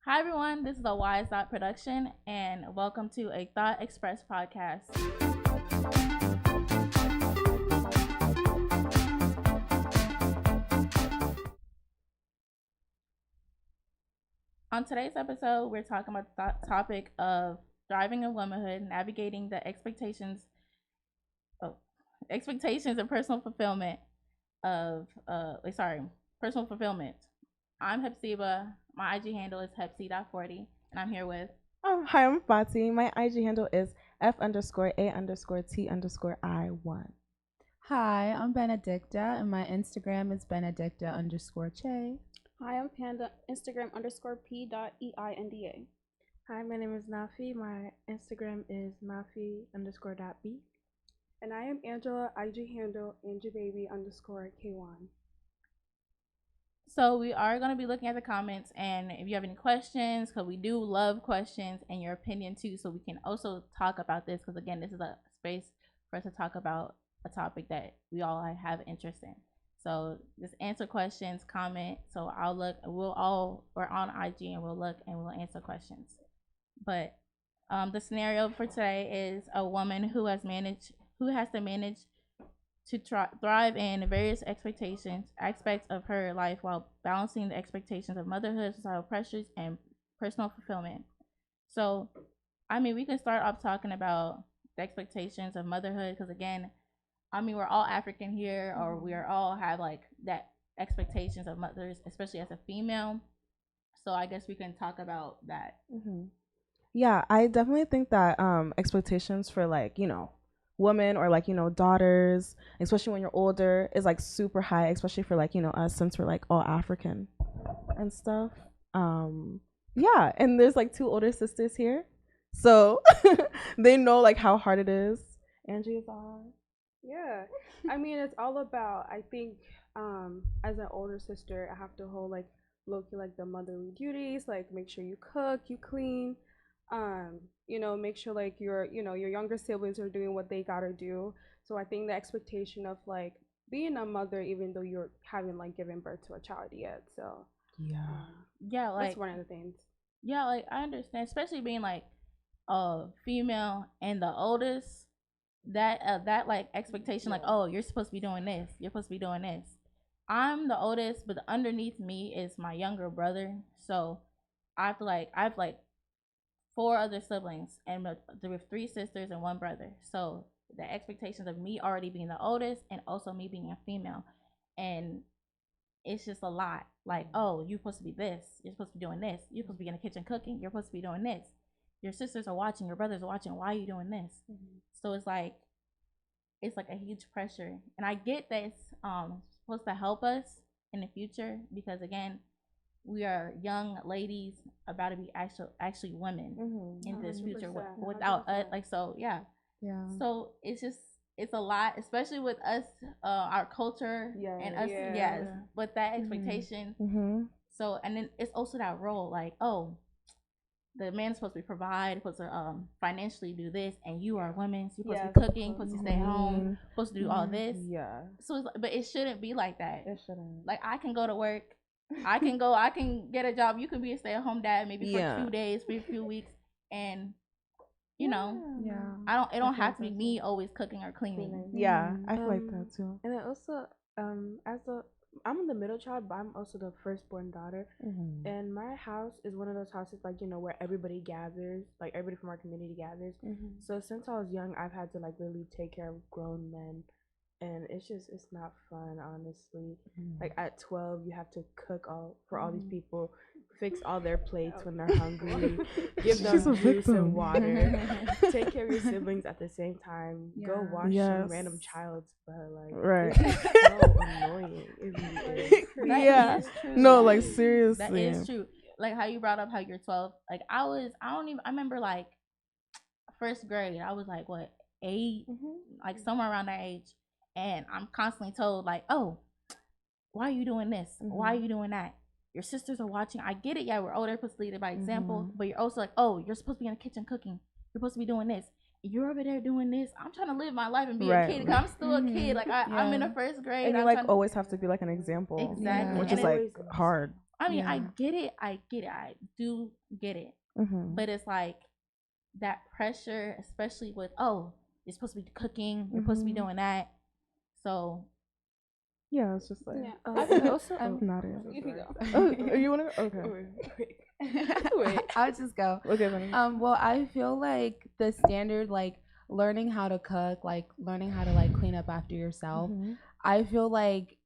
Hi, everyone. This is a Wyattsdot production, and welcome to a Thought Express podcast. On today's episode, we're talking about the topic of thriving in womanhood, navigating the expectations and personal fulfillment of personal fulfillment. I'm Hepzibah. My IG handle is hepsi.40, and I'm here with. Hi, I'm Fati. My IG handle is F_A_T_I_1. Hi, I'm Benedicta, and my Instagram is Benedicta_Che. Hi, I'm Panda, Instagram _P.EINDA. Hi, my name is Nafi. My Instagram is Nafi_.B. And I am Angela, IG handle AngelBaby_K1. So we are going to be looking at the comments, and if you have any questions, because we do love questions and your opinion too, so we can also talk about this, because again, this is a space for us to talk about a topic that we all have interest in. So just answer questions, comment. So we're on IG and we'll look and we'll answer questions. But the scenario for today is a woman who has to manage to thrive in various aspects of her life while balancing the expectations of motherhood, societal pressures, and personal fulfillment. So, we can start off talking about the expectations of motherhood, because again, we're all African here, or we are all have like that expectations of mothers, especially as a female. So I guess we can talk about that. Yeah, I definitely think that expectations for women or daughters, especially when you're older, is like super high, especially for us, since we're like all African and stuff. Yeah, and there's like two older sisters here, so they know like how hard it is. Angie is on. Yeah, it's all about, I think, as an older sister, I have to hold like low-key like the motherly duties, like make sure you cook, you clean, make sure like your younger siblings are doing what they gotta do. So I think the expectation of like being a mother, even though you haven't like given birth to a child yet, so like that's one of the things. Yeah, like I understand, especially being like a female and the oldest. That like expectation, like, oh, you're supposed to be doing this, you're supposed to be doing this. I'm the oldest, but underneath me is my younger brother. So I have like 4 other siblings, and there were 3 sisters and 1 brother. So the expectations of me already being the oldest and also me being a female, and it's just a lot. Like, oh, you're supposed to be this, you're supposed to be doing this, you're supposed to be in the kitchen cooking, you're supposed to be doing this, your sisters are watching, your brothers are watching, why are you doing this? So it's like a huge pressure, and I get that it's supposed to help us in the future, because again, we are young ladies about to be actually women in this future without us. Like, so yeah. So it's a lot, especially with us, our culture and us. Yes, with that expectation. So, and then it's also that role, like, oh, the man's supposed to provide, supposed to financially do this, and you are a woman, so you're supposed to be cooking, supposed to stay home, supposed to do all this. So but it shouldn't be like that. It shouldn't. Like, I can go to work, I can get a job, you can be a stay-at-home dad maybe for a few days, for a few weeks, and it don't have to be me always cooking or cleaning. I feel like that too. And then also, I'm the middle child, but I'm also the firstborn daughter. And my house is one of those houses, like, where everybody gathers, like everybody from our community gathers. So since I was young, I've had to like really take care of grown men, and it's not fun, honestly. Like at 12, you have to cook for all these people, fix all their plates when they're hungry, give them juice and water, take care of your siblings at the same time, go wash some random child's butt, like it's so annoying. It really is. Is true. No, like seriously, that is true. Like how you brought up how you're 12. Like I remember like first grade, I was like, what, 8, like somewhere around that age, and I'm constantly told like, oh, why are you doing this? Why are you doing that? Your sisters are watching. I get it. Yeah, we're older, supposed to lead it by example. But you're also like, oh, you're supposed to be in the kitchen cooking. You're supposed to be doing this. You're over there doing this. I'm trying to live my life and be a kid. Cause I'm still a kid. Like I'm in the first grade. And you always have to be like an example. Exactly. Which and is like hard. I mean, I Yeah. get it. I do get it. But it's like that pressure, especially with, oh, you're supposed to be cooking, you're supposed to be doing that. So Yeah, it's just like I think also not it. you can go. Oh, you wanna go? Okay. Wait. I'll just go. Okay, then. Well, I feel like the standard, like learning how to cook, like learning how to like clean up after yourself. I feel like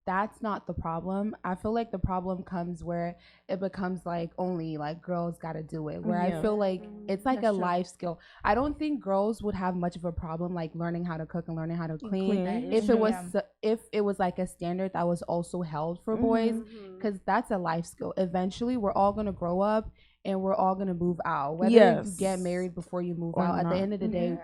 that's not the problem. I feel like the problem comes where it becomes like only like girls got to do it. Where I feel like it's like That's a true. life skill. I don't think girls would have much of a problem like learning how to cook and learning how to clean. that is If true, it was yeah. if it was like a standard that was also held for boys, because that's a life skill. Eventually, we're all gonna grow up and we're all gonna move out. Whether you get married before you move Or out, at the not. end of the day,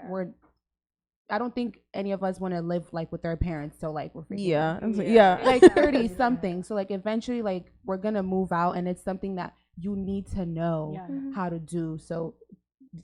I don't think any of us want to live like with our parents till like we're freaking like 30 something. So like eventually like we're gonna move out, and it's something that you need to know how to do. So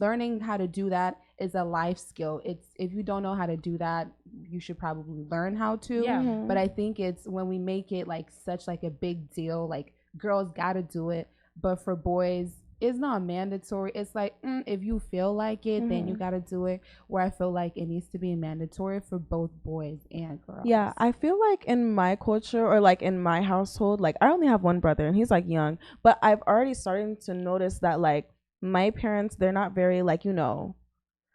learning how to do that is a life skill. It's if you don't know how to do that, you should probably learn how to. But I think it's when we make it like such like a big deal, like girls gotta do it, but for boys it's not mandatory. It's like if you feel like it, then you gotta do it. Where I feel like it needs to be mandatory for both boys and girls. Yeah, I feel like in my culture or like in my household, like I only have one brother and he's like young, but I've already started to notice that like my parents, they're not very like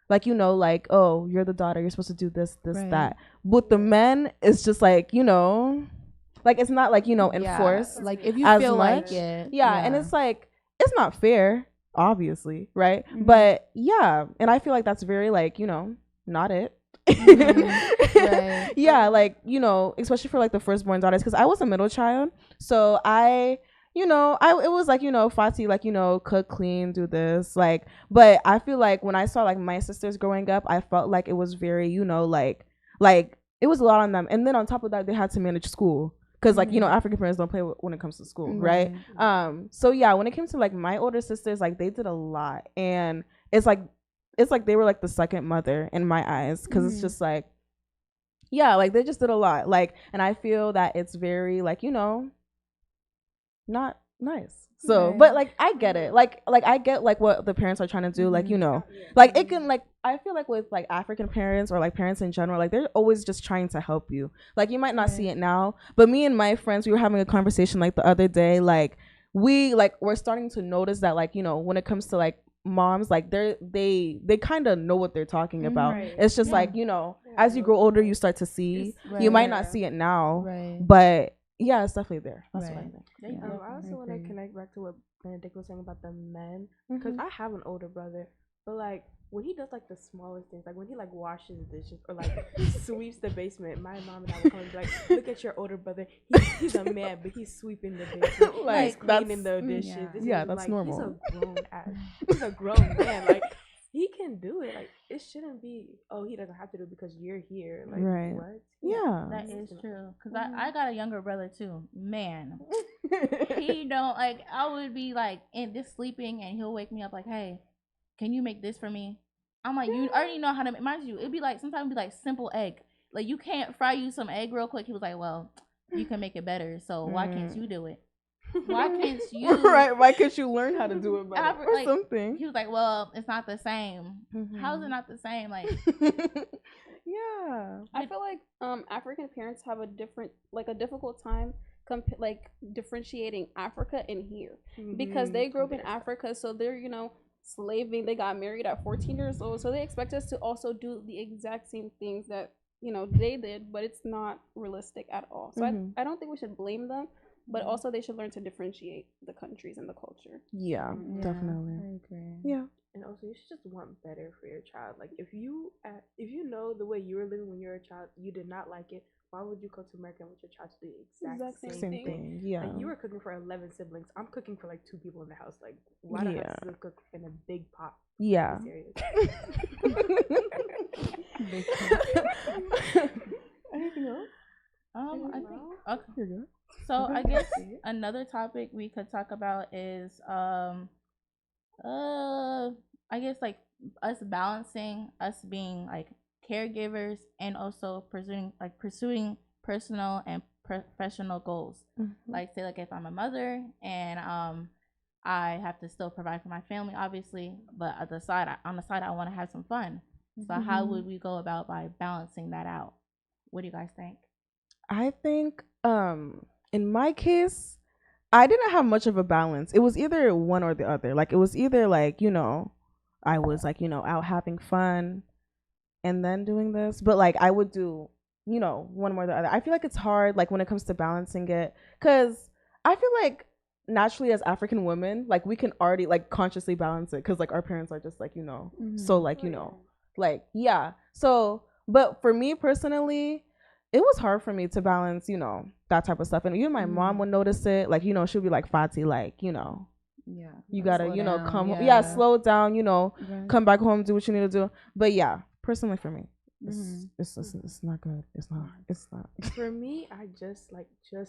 like oh, you're the daughter, you're supposed to do this that. With the men, it's just like like it's not like enforced like if you as feel much. like it, And it's like it's not fair, obviously, right? But yeah, and I feel like that's very like not it. Right. Yeah, like especially for like the firstborn daughters, because I was a middle child, so I it was like Fati, like cook, clean, do this, like. But I feel like when I saw like my sisters growing up, I felt like it was very like it was a lot on them, and then on top of that they had to manage school. Because like African parents don't play when it comes to school, right? So yeah, when it came to like my older sisters, like they did a lot, and it's like they were like the second mother in my eyes, because it's just like like they just did a lot, like. And I feel that it's very like not nice. So but like I get it, like I get like what the parents are trying to do, like like it can, like I feel like with like African parents or like parents in general, like they're always just trying to help you. Like you might not see it now, but me and my friends, we were having a conversation like the other day, like we're starting to notice that like when it comes to like moms, like they kind of know what they're talking about. It's just like as you grow older, you start to see. You might not see it now, but yeah, it's definitely there. That's what I think. I also want to connect back to what Benedict was saying about the men, because I have an older brother, but like when he does like the smallest things, like when he like washes dishes or like sweeps the basement, my mom and I would come and be like, "Look at your older brother. He's a man, but he's sweeping the basement, like he's cleaning the dishes." Yeah, that's like, normal. He's a grown man. Like he can do it. Like it shouldn't be. Oh, he doesn't have to do it because you're here. Like what? Yeah, that is true. Because I got a younger brother too. Man, he don't like. I would be like just sleeping, and he'll wake me up like, "Hey, can you make this for me?" I'm like, you already know how to make. Mind you, it'd be like sometimes it'd be like simple egg. Like you can't fry you some egg real quick. He was like, "Well, you can make it better. So why can't you do it? Why can't you?" Right? Why can't you learn how to do it better or like, something? He was like, "Well, it's not the same." How is it not the same? Like, yeah, I feel like African parents have a difficult time like differentiating Africa and here, because they grew up in Africa, so they're slaving. They got married at 14 years old, so they expect us to also do the exact same things that they did, but it's not realistic at all. So I don't think we should blame them, but also they should learn to differentiate the countries and the culture. Yeah, definitely. I agree. Yeah. And also, you should just want better for your child. Like, if you know the way you were living when you were a child, you did not like it, why would you come to America and want your child to do the exact same thing? Yeah. Like, you were cooking for 11 siblings. I'm cooking for like 2 people in the house. Like, why do I have to cook in a big pot? Yeah. Anything else? I think okay. So I guess another topic we could talk about is I guess like us balancing us being like caregivers and also pursuing personal and professional goals. Like say like if I'm a mother and I have to still provide for my family, obviously, but on the side I want to have some fun. So how would we go about by balancing that out? What do you guys think? I think in my case, I didn't have much of a balance. It was either one or the other. Like it was either like, I was like, out having fun and then doing this, but like I would do, one more or the other. I feel like it's hard like when it comes to balancing it, cuz I feel like naturally as African women, like we can already like consciously balance it cuz like our parents are just like, so like, like yeah. So, but for me personally, it was hard for me to balance, that type of stuff. And even my mom would notice it. Like, she'll be like, Fati, like, Yeah. you gotta, slow down, come, yeah. slow down, come back home, do what you need to do. But yeah, personally for me, it's not good. It's not. For me, I just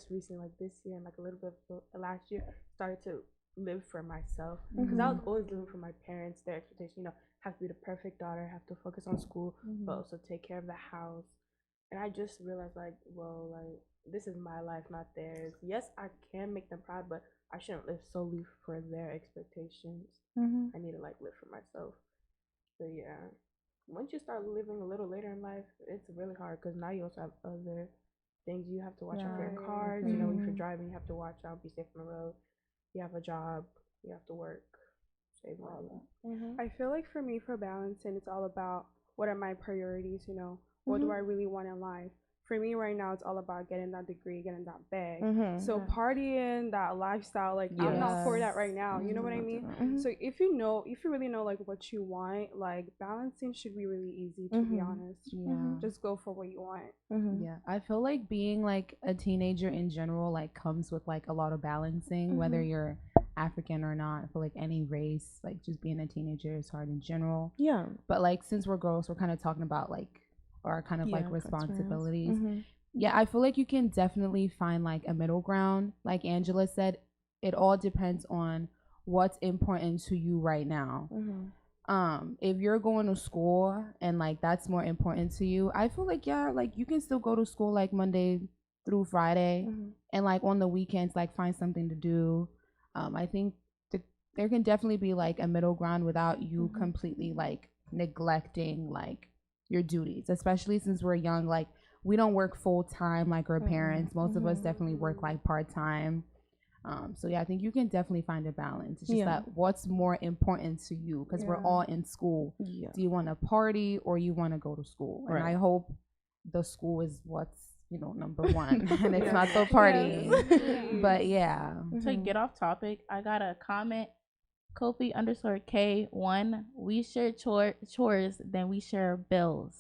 recently, like this year and like a little bit of last year, started to live for myself. Because I was always living for my parents, their expectation, have to be the perfect daughter, have to focus on school, but also take care of the house. And I just realized, like, well, like, this is my life, not theirs. Yes, I can make them proud, but I shouldn't live solely for their expectations. I need to, like, live for myself. So, yeah. Once you start living a little later in life, it's really hard because now you also have other things. You have to watch out for your cars. If you're driving, you have to watch out, be safe on the road. You have a job. You have to work. Save money. I feel like for me, for balancing, it's all about what are my priorities, what do I really want in life? For me right now, it's all about getting that degree, getting that bag. So partying, that lifestyle, like I'm not for that right now. You know what I mean? So if you really know like what you want, like balancing should be really easy, to be honest. Just go for what you want. Yeah, I feel like being like a teenager in general like comes with like a lot of balancing, whether you're African or not. I feel like any race, like just being a teenager is hard in general. Yeah. But like since we're girls, we're kind of talking about like our kind of like responsibilities. Yeah, I feel like you can definitely find like a middle ground. Like Angela said, it all depends on what's important to you right now. If you're going to school and like that's more important to you, I feel like like you can still go to school like Monday through Friday and like on the weekends like find something to do. I think there can definitely be like a middle ground without you completely like neglecting like your duties, especially since we're young. Like we don't work full time like our parents. Most of us definitely work like part time. So yeah, I think you can definitely find a balance. It's just that what's more important to you, because we're all in school. Do you want to party or you want to go to school? And I hope the school is what's number one and it's not the party. But yeah, to get off topic, I got a comment. Kofi_K1. We share chores, then we share bills.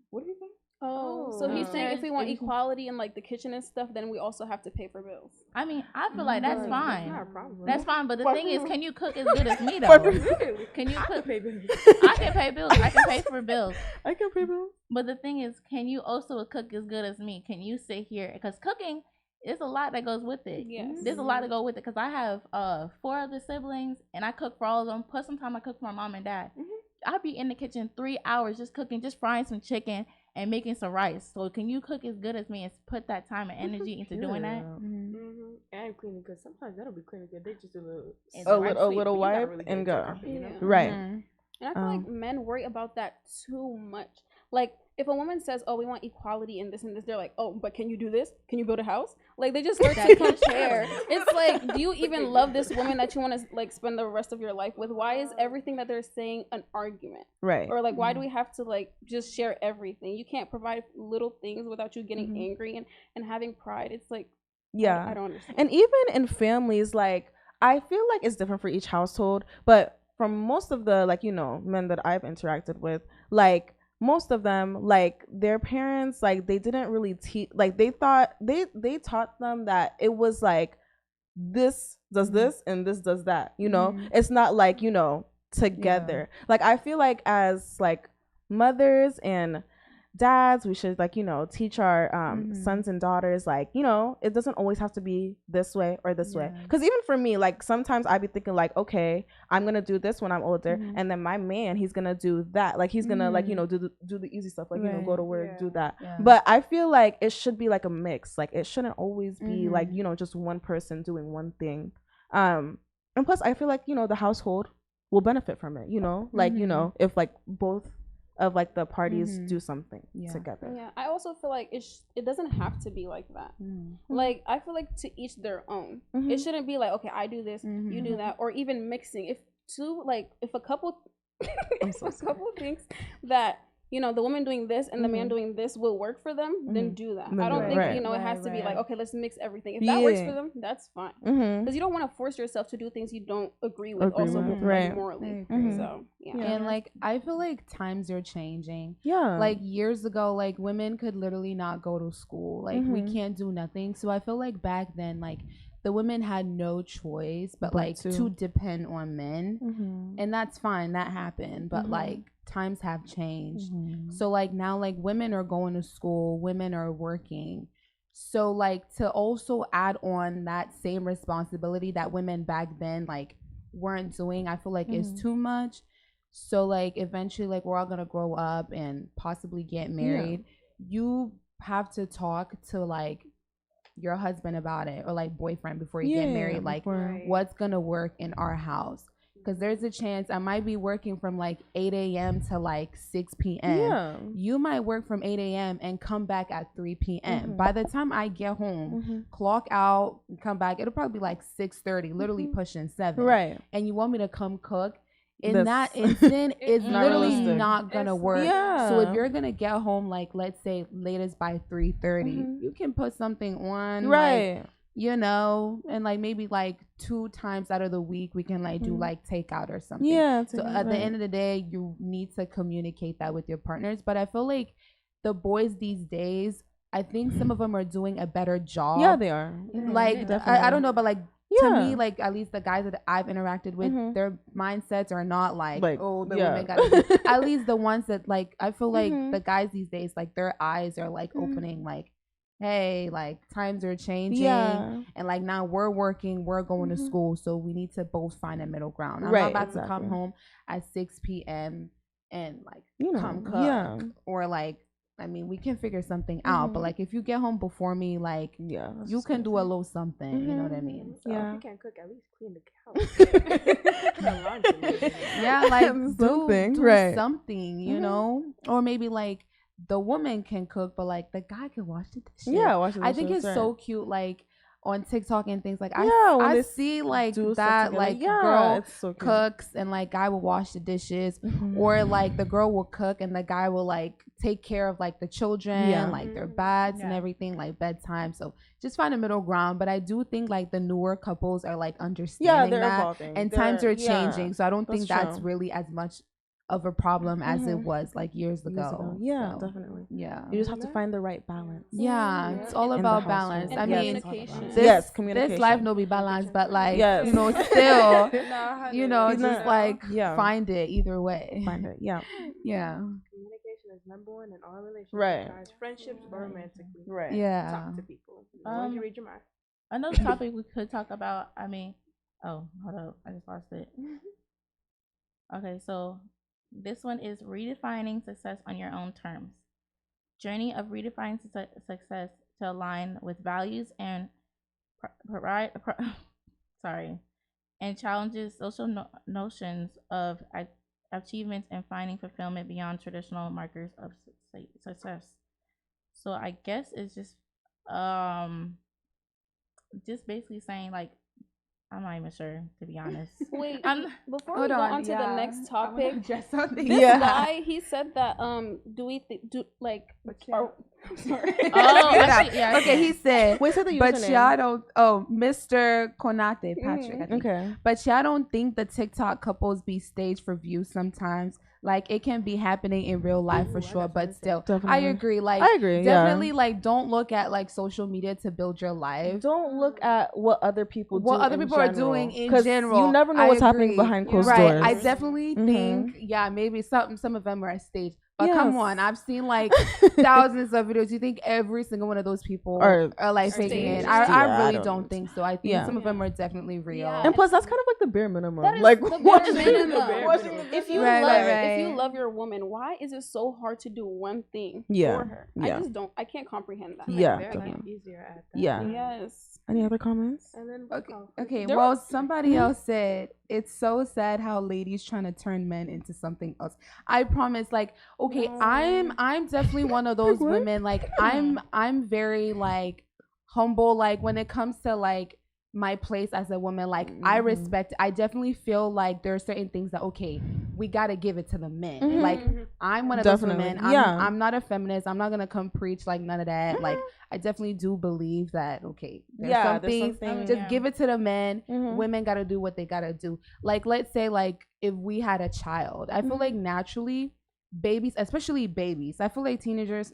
What do you think? Oh, so he's saying if we want equality in like the kitchen and stuff, then we also have to pay for bills. I mean, I feel like that's fine. That's not a problem. That's fine, but the thing is, can you cook as good as me though? Can you cook? I can pay bills. I can pay bills. I can pay for bills. I can pay bills. But the thing is, can you also cook as good as me? Can you sit here? Because cooking, it's a lot that goes with it. Yes. There's a lot to go with it because I have 4 other siblings and I cook for all of them. Plus sometimes I cook for my mom and dad. I'll be in the kitchen 3 hours just cooking, just frying some chicken and making some rice. So can you cook as good as me and put that time and energy into doing that? And cleaning, because sometimes that'll be cleaning good. They just do a little wipe really and go. Right. And I feel like men worry about that too much. Like if a woman says, "Oh, we want equality in this and this," they're like, "Oh, but can you do this? Can you build a house?" Like they just start to compare. It's like, do you even love this woman that you want to like spend the rest of your life with? Why is everything that they're saying an argument? Right. Or like, why do we have to like just share everything? You can't provide little things without you getting angry and having pride. It's like, I don't understand. And even in families, like I feel like it's different for each household, but from most of the like men that I've interacted with, like most of them, like their parents, like they didn't really teach, like they thought they taught them that it was like this does this and this does that, it's not like together. Like I feel like as like mothers and dads, we should like, teach our sons and daughters, like, it doesn't always have to be this way or this way. Because even for me, like sometimes I'd be thinking like, okay, I'm gonna do this when I'm older, and then my man, he's gonna do that. Like he's gonna like, do the easy stuff, like go to work, do that. But I feel like it should be like a mix. Like it shouldn't always be like, just one person doing one thing. And plus I feel like, the household will benefit from it, like, if like both of like the parties do something together. Yeah, I also feel like it doesn't have to be like that. Like I feel like to each their own. It shouldn't be like, okay, I do this, you do that, or even mixing. If a couple thinks that the woman doing this and the man doing this will work for them, then do that. I don't think it has to be like, okay, let's mix everything. If that works for them, that's fine. Because you don't want to force yourself to do things you don't agree with morally. So and like I feel like times are changing. Like years ago, like women could literally not go to school. Like we can't do nothing. So I feel like back then, like the women had no choice but like to depend on men, and that's fine, that happened. But like times have changed. So like now, like women are going to school, women are working. So like to also add on that same responsibility that women back then like weren't doing, I feel like is too much. So like eventually, like we're all gonna grow up and possibly get married. You have to talk to like your husband about it, or like boyfriend, before you get married, like what's gonna work in our house. Because there's a chance I might be working from like 8 a.m. to like 6 p.m. You might work from 8 a.m. and come back at 3 p.m. By the time I get home, clock out, come back, it'll probably be like 6:30, literally pushing 7. Right. And you want me to come cook? In that instant, it's literally not gonna work. So if you're gonna get home, like let's say latest by 3:30, you can put something on, like, and like maybe like 2 times out of the week we can like do like takeout or something. So at the end of the day, you need to communicate that with your partners. But I feel like the boys these days, I think some of them are doing a better job. Yeah, they are. Like I don't know, but like to me, like at least the guys that I've interacted with, their mindsets are not like oh, the women gotta do. At least the ones that like, I feel like the guys these days, like their eyes are like opening, like, hey, like times are changing, and like now we're working, we're going to school, so we need to both find a middle ground. I'm not about to come home at 6 p.m. and like come cook, or like, I mean, we can figure something out, but like if you get home before me, like you can do a little something, you know what I mean? So. If you can't cook, at least clean the couch. Like do something, you know? Or maybe like the woman can cook, but like the guy can wash the dishes. Wash the dishes. I think it's so cute, like on TikTok and things, like I see like that, like girl cooks and like guy will wash the dishes, or like the girl will cook and the guy will like take care of like the children, like their baths and everything, like bedtime. So just find a middle ground. But I do think like the newer couples are like understanding that, evolving. And times are changing, so I don't think that's really as much of a problem as it was like years ago. Yeah, so, definitely. Yeah, you just have to find the right balance. It's all about balance. I mean, communication. This life no be balanced, but like you know, still you know, just like find it either way. Find it. Yeah. Communication is number one in all relationships, friendships or romantically. Talk to people. You read your mind. Another topic we could talk about. I mean, hold up, I just lost it. Okay, so this one is redefining success on your own terms. Journey of redefining success to align with values and and challenges social notions of achievements and finding fulfillment beyond traditional markers of success. So I guess it's just basically saying like, I'm not even sure, to be honest. Wait, before we go on to the next topic, this guy, he said that do we do like? I'm sorry. Okay, he said. Wait, so the but y'all don't. Oh, Mr. Konate Patrick. I think. Okay. But y'all don't think the TikTok couples be staged for views sometimes? Like it can be happening in real life for sure, but still, definitely. I agree. Like, I agree. Definitely, like, don't look at like social media to build your life. Don't look at what other people are doing in general. You never know what's happening behind closed doors. I definitely think, maybe some of them are staged, But come on, I've seen like thousands of videos. You think every single one of those people are like faking it? I really don't think so. I think some of them are definitely real. Yeah. And plus, that's kind of like the bare minimum. That is like the bare minimum. If you if you love your woman, why is it so hard to do one thing for her? I can't comprehend that. Easier at that. Yes. Any other comments? And then okay. Well, somebody else said it's so sad how ladies trying to turn men into something else. I promise. Like, okay, no. I'm definitely one of those women. Like, I'm very like humble. Like when it comes to like my place as a woman, like I respect. I definitely feel like there are certain things that we gotta give it to the men. Like I'm one of those women. I'm not a feminist. I'm not gonna come preach like none of that. Like I definitely do believe that there's something just give it to the men. Women gotta do what they gotta do. Like let's say like if we had a child, I feel like naturally babies, especially babies, I feel like teenagers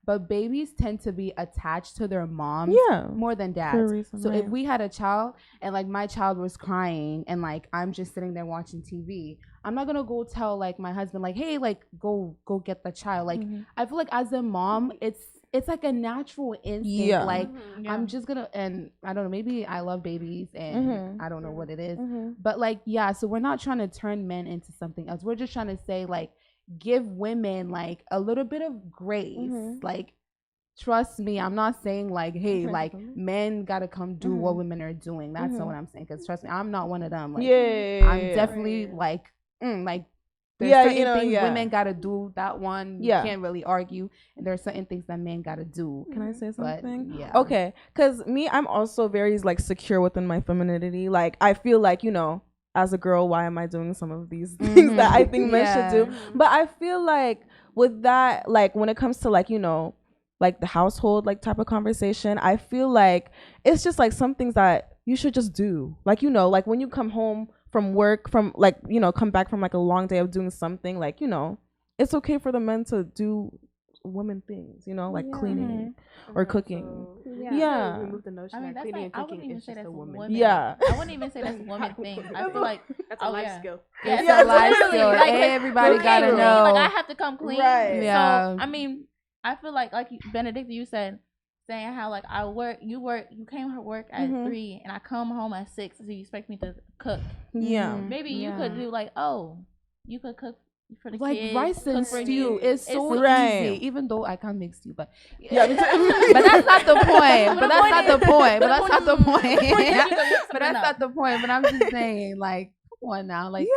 but babies tend to be attached to their moms more than dads. So if we had a child and like my child was crying and like I'm just sitting there watching TV, I'm not gonna go tell like my husband like, hey, like go get the child. Like I feel like as a mom, it's like a natural instinct. Like I'm just gonna, and I don't know, maybe I love babies and I don't know what it is, but like so we're not trying to turn men into something else. We're just trying to say like, give women like a little bit of grace. Like trust me, I'm not saying like, hey, like men gotta come do what women are doing. That's not what I'm saying, because trust me, I'm not one of them. Like I'm definitely like there's certain things women gotta do. That one you can't really argue, and there are certain things that men gotta do. Can I say something? Okay, because me, I'm also very like secure within my femininity. Like I feel like as a girl, why am I doing some of these things that I think men should do? But I feel like with that, like when it comes to like, like the household, like type of conversation, I feel like it's just like some things that you should just do. Like, like when you come home from work, from like, come back from like a long day of doing something, like, it's okay for the men to do women things, like cleaning or cooking. Remove the notion that cleaning and cooking is just a woman. I wouldn't even say that's a woman thing. I feel like that's a life skill. It's a life skill. Like, everybody gotta know. Like I have to come clean. Right. So I mean, I feel like Benedict, you said, saying how like you came to work at 3 and I come home at 6, so you expect me to cook. Maybe you could do like, you could cook for the like kids, rice and stew is so easy, even though I can't make stew, but but that's not the point. But that's not the point. But I'm just saying, like, come on now, like,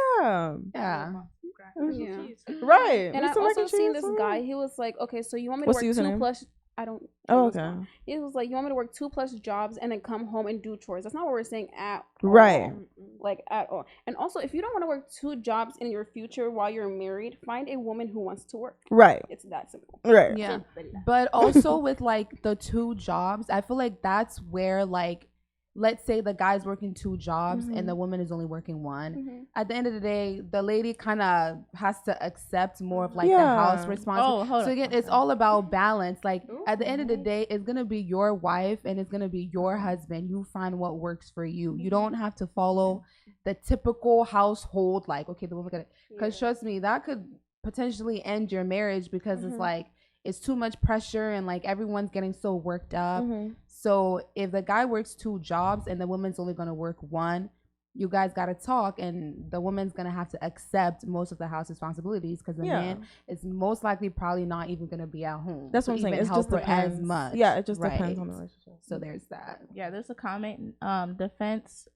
right. And I've also seen this guy. He was like, okay, so you want me to work 2+? I don't. Okay. It was like, you want me to work 2+ jobs and then come home and do chores. That's not what we're saying at all. Right. Like at all. And also, if you don't want to work 2 jobs in your future while you're married, find a woman who wants to work. Right. It's that simple. Right. Yeah. But also with like the 2 jobs, I feel like that's where like, let's say the guy's working 2 jobs and the woman is only working 1. At the end of the day, the lady kind of has to accept more of like the house responsibility. So again, it's all about balance. Like at the end of the day, it's going to be your wife and it's going to be your husband. You find what works for you. You don't have to follow the typical household. Like, okay, the woman got it. Because trust me, that could potentially end your marriage, because it's like, it's too much pressure and like everyone's getting so worked up. So if the guy works 2 jobs and the woman's only going to work 1, you guys got to talk, and the woman's going to have to accept most of the house responsibilities, because the man is most likely probably not even going to be at home. That's what I'm saying. It just depends. As much. Yeah, it just depends on the relationship. So there's that. Yeah, there's a comment. Defense,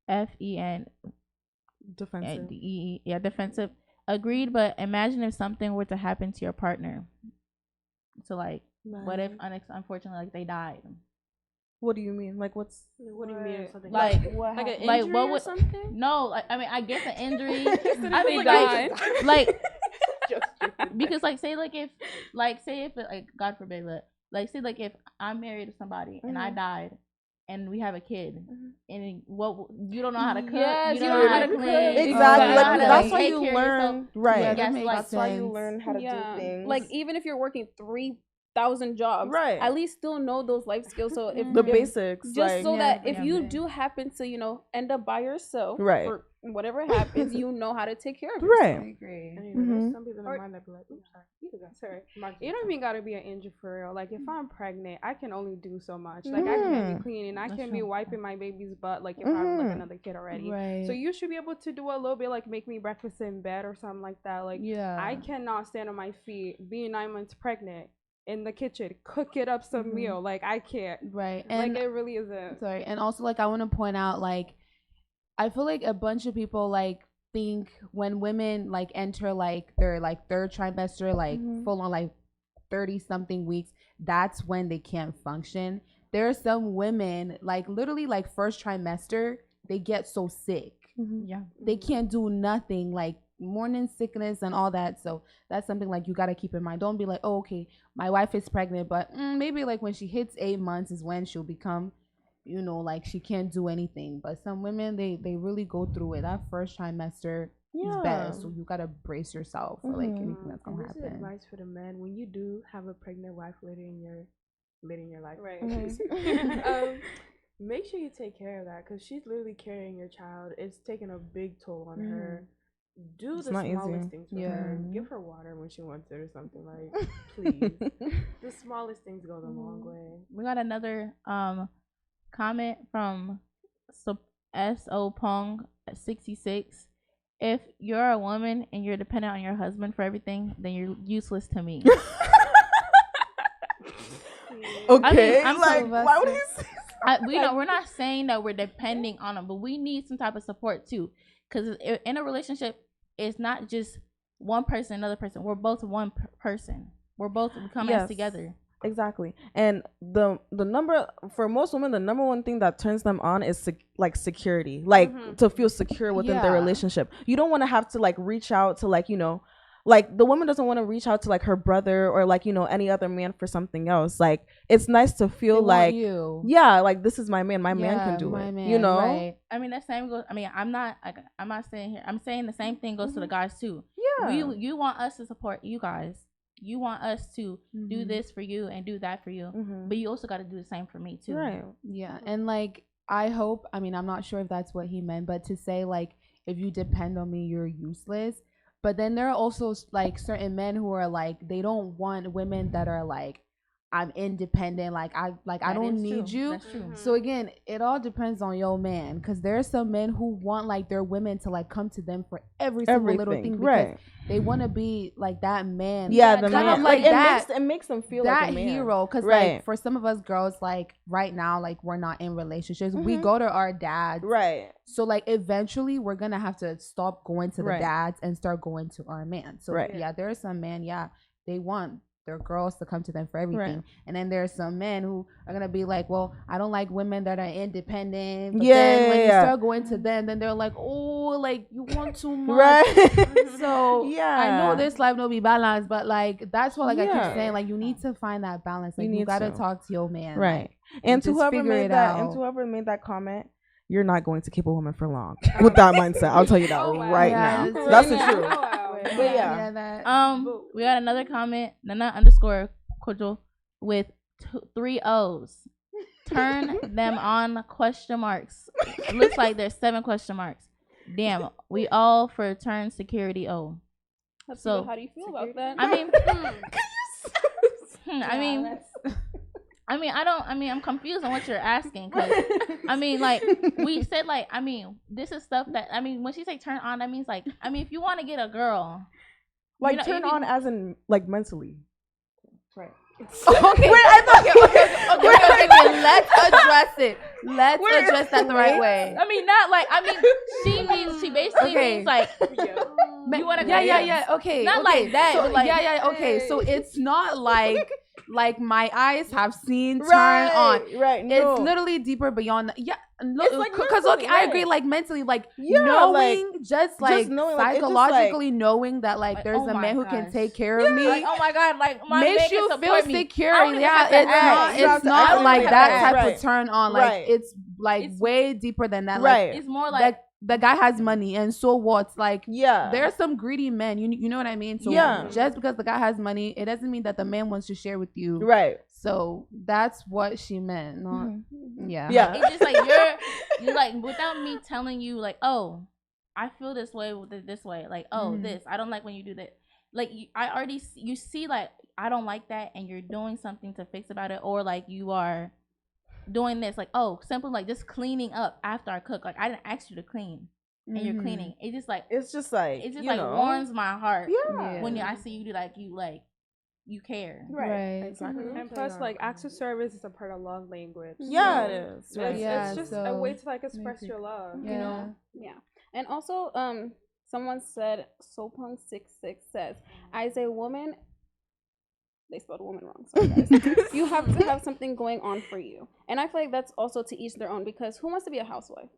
FEN. Defensive. Defensive. Agreed, but imagine if something were to happen to your partner. So like, what if unfortunately like they died? What do you mean? Like what do you mean? Something like an injury or something? No, like I mean, I guess an injury. I mean, like because like say if God forbid, like say like if I'm married to somebody and I died and we have a kid and you don't know how to cook, you don't know how to clean. Exactly. Like, that's why you learn. Right. That's why you learn how to do things. Like even if you're working 3 1,000 jobs. Right. At least still know those life skills. So if the basics, just like, so that if you yeah. do happen to, you know, end up by yourself, Right. or whatever happens, you know how to take care of right. yourself. I agree. And, you know, there's some people in mind that be like, oops, sorry. Sorry. You don't even gotta be an angel for real. Like, if I'm pregnant, I can only do so much. Like, I Mm-hmm. can't be cleaning, I can't be wiping my baby's butt. Like, if I have like another kid already. Right. So you should be able to do a little bit, like make me breakfast in bed or something like that. Like, yeah. I cannot stand on my feet, being 9 months pregnant, in the kitchen, cook it up some meal. Like, I can't. Right. And like, it really isn't. sorry. And also, like, I want to point out, like, I feel like a bunch of people like think when women like enter like their like third trimester, like full on like 30 something weeks, that's when they can't function. There are some women like literally like first trimester, they get so sick. Yeah. They can't do nothing, like morning sickness and all that. So that's something like you got to keep in mind. Don't be like, oh, okay, my wife is pregnant, but maybe like when she hits 8 months is when she'll become, you know, like she can't do anything. But some women, they really go through it. That first trimester is bad, so you got to brace yourself for like anything that's gonna And this is happen. advice for the men: when you do have a pregnant wife later in your life, Right. make sure you take care of that, because she's literally carrying your child. It's taking a big toll on her. Do It's the not smallest easy. things for her. Give her water when she wants it or something. Like, please. The smallest things go the long way. We got another comment from S.O. Pong 66. If you're a woman and you're dependent on your husband for everything, then you're useless to me. Okay, I'm like, so why would he say we're not saying that we're depending on him, but we need some type of support too. Because in a relationship, it's not just one person, another person. We're both one person. We're both becoming us together. Exactly. And the number for most women, the number one thing that turns them on is like security, like to feel secure within their relationship. You don't want to have to like reach out to like, you know, like the woman doesn't want to reach out to like her brother or like, you know, any other man for something else. Like, it's nice to feel like, like this is my man. My man can do it. You know? Right. I mean, that same goes. I mean, I'm not saying here. I'm saying the same thing goes to the guys too. Yeah. You want us to support you guys. You want us to do this for you and do that for you, but you also got to do the same for me too. Right. Yeah. And like, I hope, I mean, I'm not sure if that's what he meant, but to say like, if you depend on me, you're useless. But then there are also like certain men who are like, they don't want women that are like, I'm independent, like I don't need you. That's true. So again, it all depends on your man, because there are some men who want like their women to like come to them for every single little thing, because they want to be like that man. Yeah, the man. Like that, it makes them feel that like a man. hero. Because like for some of us girls, like right now, like we're not in relationships. We go to our dads. Right. So like eventually we're gonna have to stop going to the dads and start going to our man. So yeah, there are some men, they want their girls to come to them for everything, and then there are some men who are gonna be like, well, I don't like women that are independent, but then when you start going to them, then they're like, oh, like you want too much. So I know this life no be balanced, but like that's what like I keep saying, like you need to find that balance. Like you gotta talk to your man, like, and to whoever made that comment, you're not going to keep a woman for long with that mindset. I'll tell you that now. That's the truth. But we got another comment, Nana_Kojo with 3 O's. Turn them on ? It looks like there's 7 question marks. Damn, we all for turn security O. So how do you feel about that? I'm confused on what you're asking, cause like we said, like this is stuff that when she say turn on, that means like if you want to get a girl, like turn on as in like mentally, right? Okay. Let's address it. Let's address that the right way. She basically means like you want to okay, not like that, so, but like okay, so it's not like my eyes have seen turn on. Right. No. It's literally deeper beyond that. Yeah. It's like because look, I agree, like mentally, like knowing, just knowing, psychologically knowing that like there's a man who can take care of me. Like, oh my god, like my makes you feel secure. Yeah, it's not like that type of turn on. Like it's like way deeper than that. Like it's more like the guy has money, and so what? Like, Yeah, there are some greedy men. You know what I mean? So Yeah. just because the guy has money, it doesn't mean that the man wants to share with you. right. So that's what she meant. Not, yeah. It's just like you're like, without me telling you, like, oh, I feel this way with it this way. Like, oh, this, I don't like when you do that. Like, I already, you see, like, I don't like that, and you're doing something to fix about it, or like you are doing this, like, oh, simple, like just cleaning up after I cook. Like, I didn't ask you to clean, and you're cleaning. It just like It's just like warms my heart. Yeah. When I see you do, like, you care. Right. Exactly. And plus, like, acts of service is a part of love language. Yeah, So it is. It's just a way to like express your love. Yeah. You know. Yeah. And also, someone said, Sopung66 says, as a woman, they spelled woman wrong, sorry guys. You have to have something going on for you. And I feel like that's also to each their own, because who wants to be a housewife?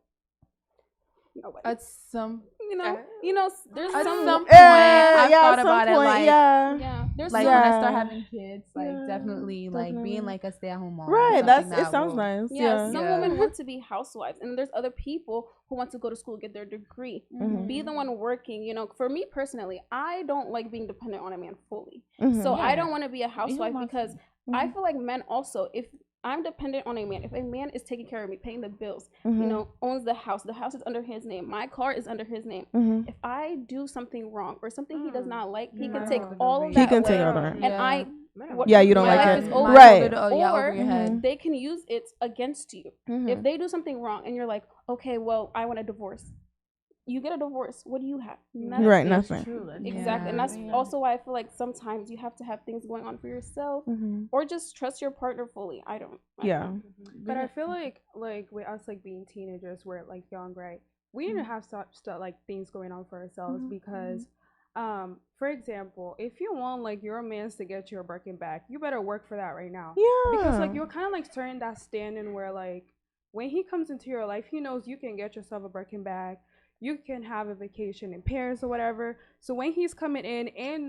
Nobody. At some there's at some some point I've thought some about it, point, like yeah, there's like some, when I Yeah. start having kids, like Yeah, definitely like being like a stay-at-home mom. Right, is that's something it. that Sounds will- nice. yeah, some Yeah. women want to be housewives, and there's other people who want to go to school, get their degree, be the one working. You know, for me personally, I don't like being dependent on a man fully. So I don't want to be a housewife because I feel like men also, if I'm dependent on a man, if a man is taking care of me, paying the bills, you know, owns the house is under his name, my car is under his name. If I do something wrong or something he does not like, he can take all of that He can away, take all that. and You don't my like life it. is over. Right. Over your head. They can use it against you. If they do something wrong and you're like, okay, well, I want a divorce. You get a divorce. What do you have? Nothing. Right, nothing. Exactly. And that's also why I feel like sometimes you have to have things going on for yourself or just trust your partner fully. I don't. But I feel like with us like being teenagers, we're like young, right? We need to have stuff like things going on for ourselves because for example, if you want like your man's to get you a Birkin bag, you better work for that right now. Yeah. Because like you're kind of like starting that standing where like when he comes into your life, he knows you can get yourself a Birkin bag. You can have a vacation in Paris or whatever. So when he's coming in and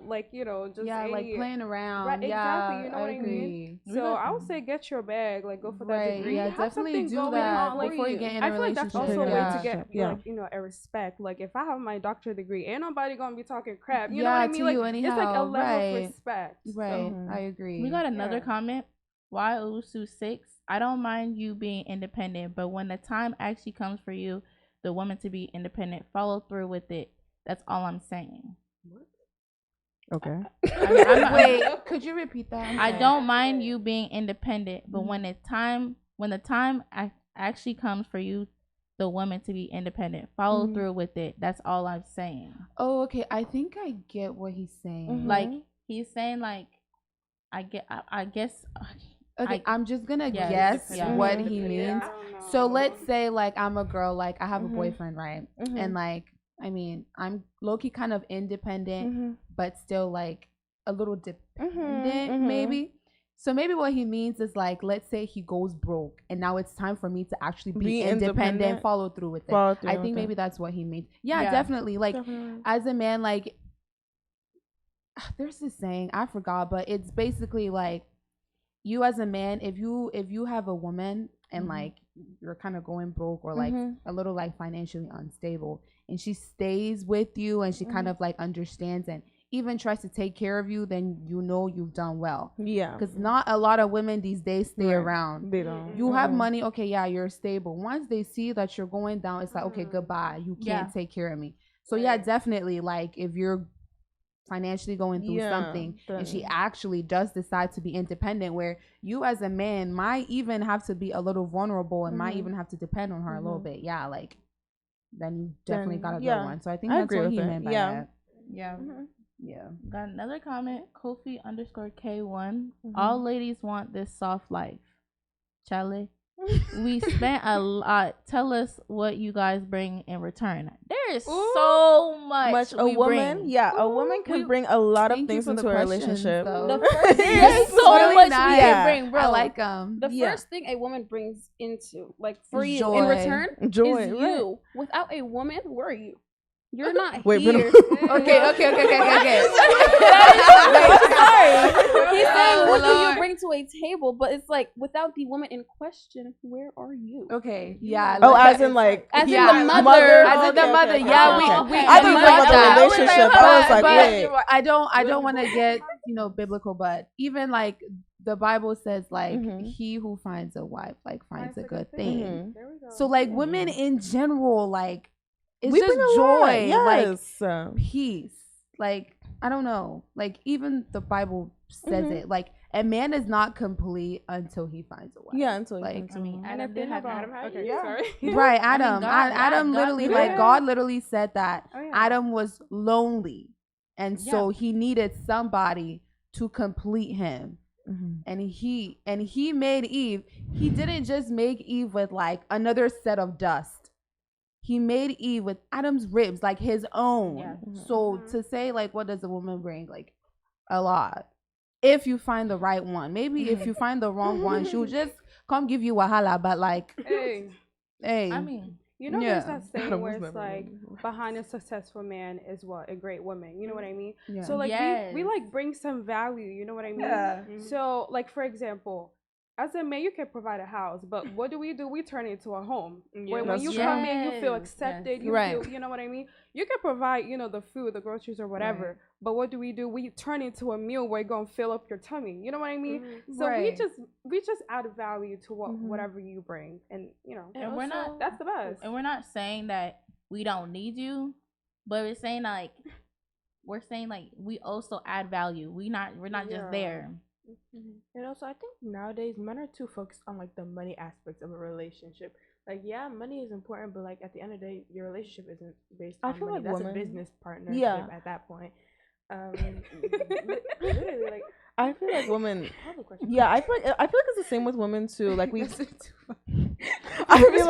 like, you know, just like playing around. Right, yeah, exactly. You know what I mean? agree. So I would say get your bag, like go for that degree. Yeah, Have definitely something do going that on, like, before you get in a I feel like that's relationship. also a way to get Yeah. like, you know, a respect. Like if I have my doctorate degree, ain't nobody gonna be talking crap. You know Yeah, what I mean? to Like you it's like a anyhow, level right. of respect. Right, So, I agree. We got another Yeah. comment. Yusu6. I don't mind you being independent, but when the time actually comes for you, the woman to be independent, follow through with it. That's all I'm saying. Okay. Wait, could you repeat that? I don't mind you being independent, but when the time actually comes for you, the woman to be independent, follow through with it. That's all I'm saying. Oh, okay. I think I get what he's saying. Like he's saying, like I guess. Okay, I'm just gonna Yeah, guess yeah. what he means. I don't know. So let's say like I'm a girl, like I have a boyfriend, right? And like I mean, I'm low-key kind of independent, but still like a little dependent, maybe. So maybe what he means is like, let's say he goes broke, and now it's time for me to actually be independent, follow through with it. I think maybe that's what he means. Yeah, definitely. Like as a man, like there's this saying, I forgot, but it's basically like you as a man, if you have a woman and like you're kind of going broke or like a little like financially unstable, and she stays with you and she kind of like understands and even tries to take care of you, then you know you've done well. Yeah. Because not a lot of women these days stay around. They don't. You have money, okay, yeah, you're stable. Once they see that you're going down, it's like, okay, goodbye. You can't take care of me. So yeah, definitely, like if you're financially going through something and she actually does decide to be independent, where you as a man might even have to be a little vulnerable and might even have to depend on her a little bit, like then you definitely got a good one. So I think that's what he meant by that. Yeah. Got another comment. Kofi_K1. All ladies want this soft life. Chale. We spent a lot. Tell us what you guys bring in return. There is so much a woman. bring. Yeah, a woman can bring a lot of things into a relationship. The first thing There's so really much nice. we can bring, bro. I like the first thing a woman brings into, like for you Joy. in return, Joy, is you. Without a woman, where are you? You're not Wait, here. Okay. Sorry. He's saying, what do you Lord. bring to a table? But it's like, without the woman in question, where are you? Okay, yeah. Oh, like- as in like As in yeah, the mother. As in the mother. Yeah, we. I thought you were talking about the relationship. I was like, but wait. I don't want to get biblical, but even like the Bible says, like he who finds a wife like finds a good thing. There we go. So like women in general, like it's We just bring a joy, lot, like peace. Like I don't know, like even the Bible says it. Like a man is not complete until he finds a wife. Yeah, until like I mean, And Adam if did they have have Adam. okay, Yeah. sorry. right, I mean, Adam. God- Adam God literally, did like that. God literally said that Oh, yeah. Adam was lonely, and so he needed somebody to complete him. And he made Eve. He didn't just make Eve with like another set of dust. He made Eve with Adam's ribs, like his own. Yeah. So to say like, what does a woman bring? Like a lot. If you find the right one, maybe if you find the wrong one, she'll just come give you wahala. But like, Hey, I mean, you know, Yeah. there's that saying Adam where was it's never like, wrong. behind a successful man is what? A great woman. You know what I mean? yeah. So like Yes. we like bring some value. You know what I mean? Yeah. So like for example, as a man, you can provide a house, but what do? We turn it into a home. When That's you true. come in, you feel Yes, accepted. yes. You Right. feel, you know what I mean? You can provide, the food, the groceries, or whatever. Right. But what do? We turn it into a meal where you're gonna fill up your tummy. You know what I mean? So Right. we just add value to whatever you bring, and And we're not- that's the best. and we're not saying that we don't need you, but we're saying like we also add value. We're not just Yeah. there. And also, I think nowadays men are too focused on like the money aspects of a relationship. Like, yeah, money is important, but like at the end of the day, your relationship isn't based I on feel money. like That's women- a business partnership Yeah. at that point. Literally, like, I feel like women. I have a question. Yeah, I feel like it's the same with women too. Like we, That's too I feel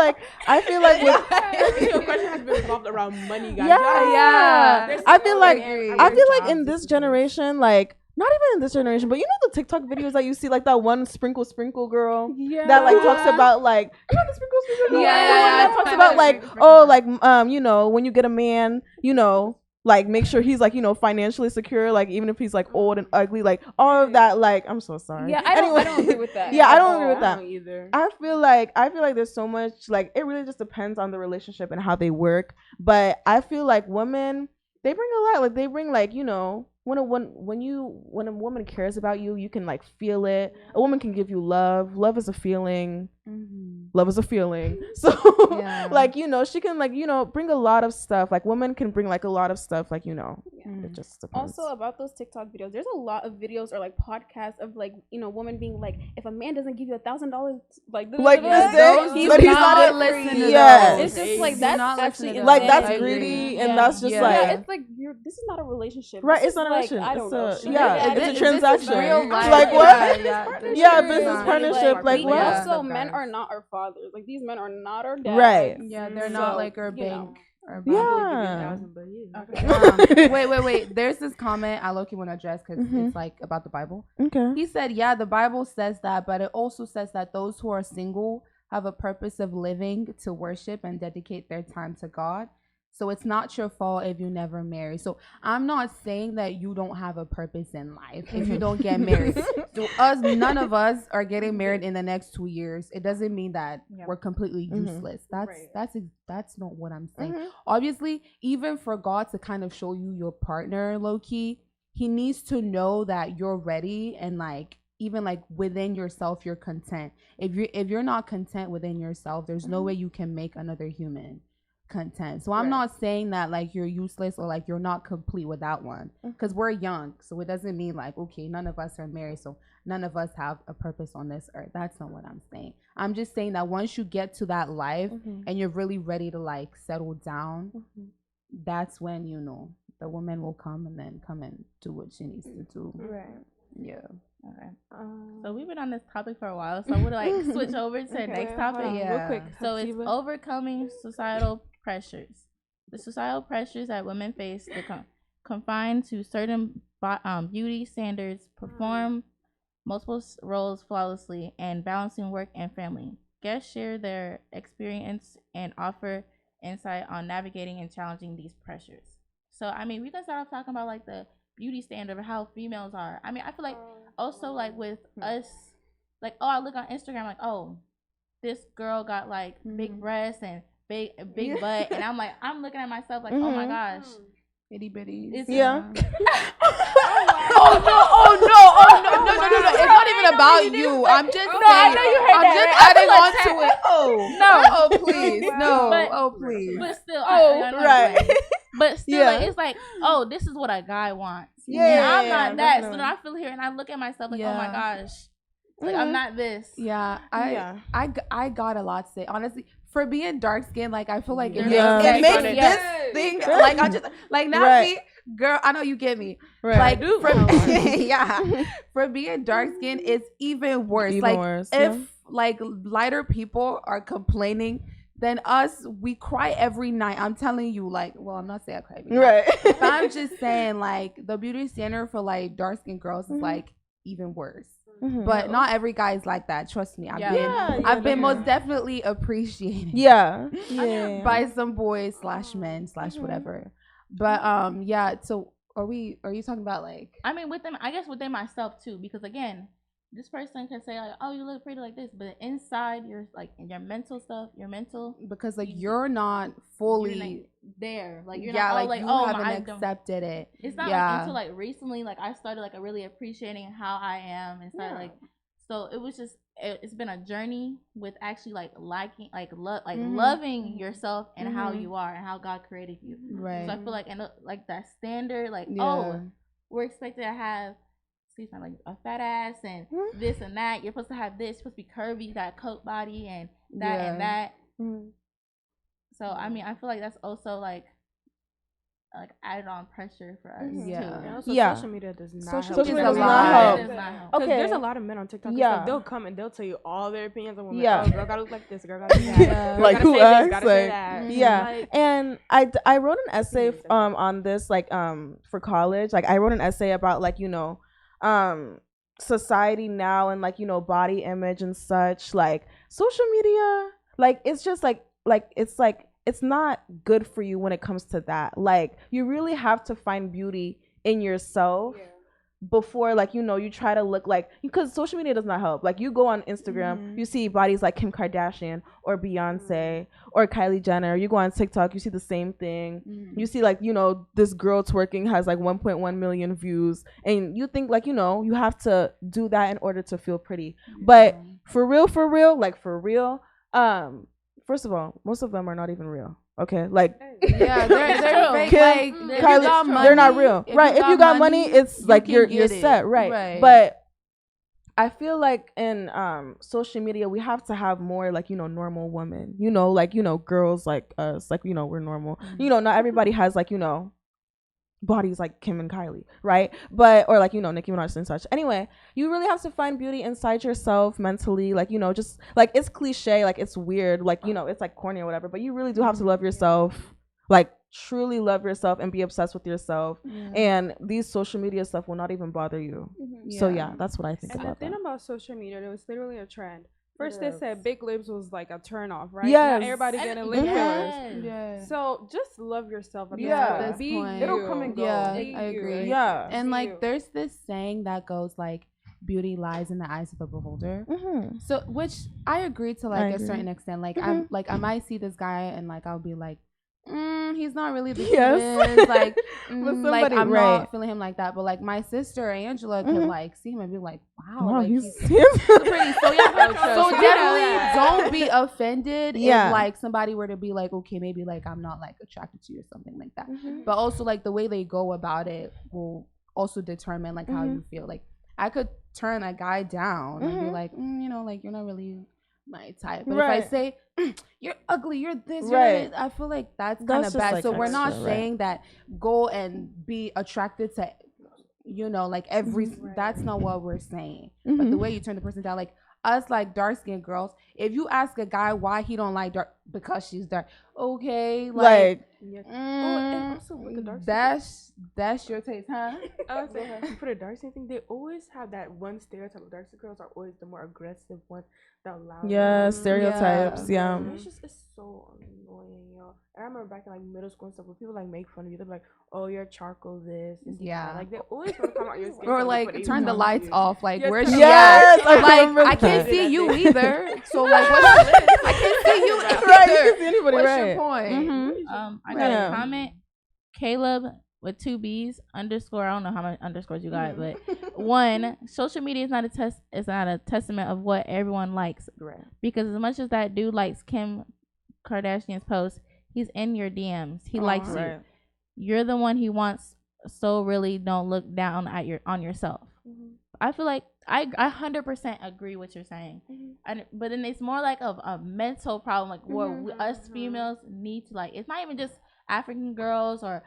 like with, Every single question has been revolved around money, guys. yeah. There's I feel like every I feel like job in this discipline. generation, like not even in this generation, but you know the TikTok videos that you see, like that one sprinkle girl that like talks about like the sprinkle girl, Yeah, the one that talks about like when you get a man, like make sure he's like financially secure, like even if he's like old and ugly, like all of that. Like I'm so sorry. Yeah, I Anyway. don't agree with that. Yeah, I at don't agree with all. that. I don't either. I feel like there's so much, like it really just depends on the relationship and how they work. But I feel like women, they bring a lot. Like they bring like when a woman cares about you, you can like feel it. A woman can give you love. Love is a feeling. Love is a feeling. So Yeah. like she can like bring a lot of stuff. Like women can bring like a lot of stuff. Like it just depends. Also about those TikTok videos, there's a lot of videos or like podcasts of like women being like, if a man doesn't give you $1,000, like This those, day, but he's not it. listening to Yes. It's just like Do that's not listen actually to those. Like that's insane. greedy, Yeah. and that's just Yeah. like Yeah, it's like this is not a relationship. right. This It's is not a like, relationship. I don't know. It's sugar yeah. daddy. It's a This is transaction. real life. Like what? Yeah, True. business Yeah. partnership. Like we what? also men are not our fathers. Like these men are not our dads. Right. Yeah, they're So, not like our you know. bank. Or Yeah. But yeah. Wait. There's this comment I low-key want to address because it's like about the Bible. Okay. He said, yeah, the Bible says that, but it also says that those who are single have a purpose of living to worship and dedicate their time to God. So it's not your fault if you never marry. So I'm not saying that you don't have a purpose in life if you don't get married. So none of us are getting married in the next 2 years. It doesn't mean that we're completely useless. That's not what I'm saying. Obviously, even for God to kind of show you your partner low key, he needs to know that you're ready and like even like within yourself you're content. If you're not content within yourself, there's no way you can make another human content. So I'm not saying that like you're useless or like you're not complete without one, because we're young, so it doesn't mean like okay, none of us are married, so none of us have a purpose on this earth. That's not what I'm saying. I'm just saying that once you get to that life and you're really ready to like settle down, that's when the woman will come and do what she needs to do. Right. Yeah. Okay. So we've been on this topic for a while, so I would like switch over to the next topic. Yeah. Real quick. So it's overcoming societal pressures. The societal pressures that women face to confined to certain beauty standards, perform multiple roles flawlessly, and balancing work and family. Guests share their experience and offer insight on navigating and challenging these pressures. So, I mean, we can start off talking about like the beauty standard of how females are. I mean, I feel like also like with us, like, oh, I look on Instagram, like, oh, this girl got like big breasts and big butt, and I'm like, I'm looking at myself like, oh my gosh, itty bitty. Oh no. It's not even about you. I'm just saying. I'm just adding on to it. Oh please. No. But, Please. But still, right. But still, like, it's like, oh, this is what a guy wants. Yeah, and I'm not that. definitely. So then I feel here and I look at myself like, oh my gosh, like I'm not this. Yeah, I got a lot to say. Honestly, for being dark skinned, like I feel like it makes this thing like I just like not me, girl. I know you get me. Right. Like for being dark skinned, it's even worse. Even worse, if like lighter people are complaining, then us, we cry every night. I'm telling you, like, well, I'm not saying I cry every night, but I'm just saying, like, the beauty standard for like dark skinned girls is like even worse. But not every guy is like that. Trust me. I've been most definitely appreciated. By some boys / men / whatever. But yeah. So are you talking about like? I mean, with them, I guess within myself too, because again, this person can say like, oh, you look pretty like this, but inside you're like in your mental stuff, because like you're not fully like, there, like you're not like you oh, haven't accepted it. It's not like until like recently, like I started like really appreciating how I am and started like, so it was just it's been a journey with actually like liking like loving yourself and how you are and how God created you. Right. So I feel like and like that standard, like oh, we're expected to have. Like a fat ass and this and that. You're supposed to have this. You're supposed to be curvy. You got a coat body and that and that. So I mean, I feel like that's also like added on pressure for us too. Also, social media does not help. Social media does not help. Okay, there's a lot of men on TikTok. Yeah, they'll come and they'll tell you all their opinions on women. Oh, girl gotta look like this. Girl gotta do that. Like who else? Like like, and I wrote an essay on this like for college. Like I wrote an essay about like society now and like body image and such. Like social media, like it's just like it's not good for you when it comes to that. Like you really have to find beauty in yourself before like you try to look like, because social media does not help. Like you go on Instagram, you see bodies like Kim Kardashian or Beyonce or Kylie Jenner. You go on TikTok, you see the same thing. You see like this girl twerking has like 1.1 million views, and you think like you have to do that in order to feel pretty. But for real, first of all, most of them are not even real. Okay, like they're fake. Kim, Like, Kylie, they're not real, right? If you got money, it's like you're set, right? But I feel like in social media we have to have more like normal women, like girls like us, like we're normal. Not everybody has like bodies like Kim and Kylie, right? But or like Nicki Minaj and such. Anyway, you really have to find beauty inside yourself mentally, like just like it's cliche, like it's weird, like it's like corny or whatever, but you really do have to love yourself, like truly love yourself and be obsessed with yourself. And these social media stuff will not even bother you. So that's what I think about the thing about social media, it was literally a trend. First they said big lips was like a turn off, right? Yes. Now everybody getting lip fillers. So just love yourself at this point. It'll come and go. I agree. And like there's this saying that goes like beauty lies in the eyes of the beholder. So which I agree to like a certain extent. Like I'm like I might see this guy and like I'll be like he's not really the is like like I'm not feeling him like that, but like my sister Angela could like see him and be like wow like, he's pretty. So so definitely don't be offended if like somebody were to be like okay maybe like I'm not like attracted to you or something like that, but also like the way they go about it will also determine like how you feel. Like I could turn a guy down and be like like you're not really my type, but if I say you're ugly, you're this, you're this, I feel like that's kind of bad. Like so we're not saying that go and be attracted to like every that's not what we're saying. But the way you turn the person down, like us like dark skinned girls, if you ask a guy why he don't like dark because she's dark, okay, like and also with the dark that's your taste, huh? I would say for the dark skin thing, they always have that one stereotype of dark skin girls are always the more aggressive ones, the loud. Stereotypes. It's just it's so annoying, y'all. remember back in like middle school and stuff, when people like make fun of you, they're like, "Oh, you're charcoal this." Yeah. Like they always want to come out your skin. Or tone like before they turn even the talk to lights you. off. Like Yes, where's turn she the at? lights off. Like I that. can't see you either. So like I can't see you either. Right, you can see anybody, What's right. your point? I got Yeah. a comment. Caleb with 2 B's underscore. I don't know how many underscores you got, but one, social media is not a testament of what everyone likes. Right. Because as much as that dude likes Kim Kardashian's post, he's in your DMs. He likes you. Right. You're the one he wants. So really, don't look down at on yourself. I feel like I 100% agree what you're saying, but then it's more like a mental problem, like where us females need to, like, it's not even just African girls or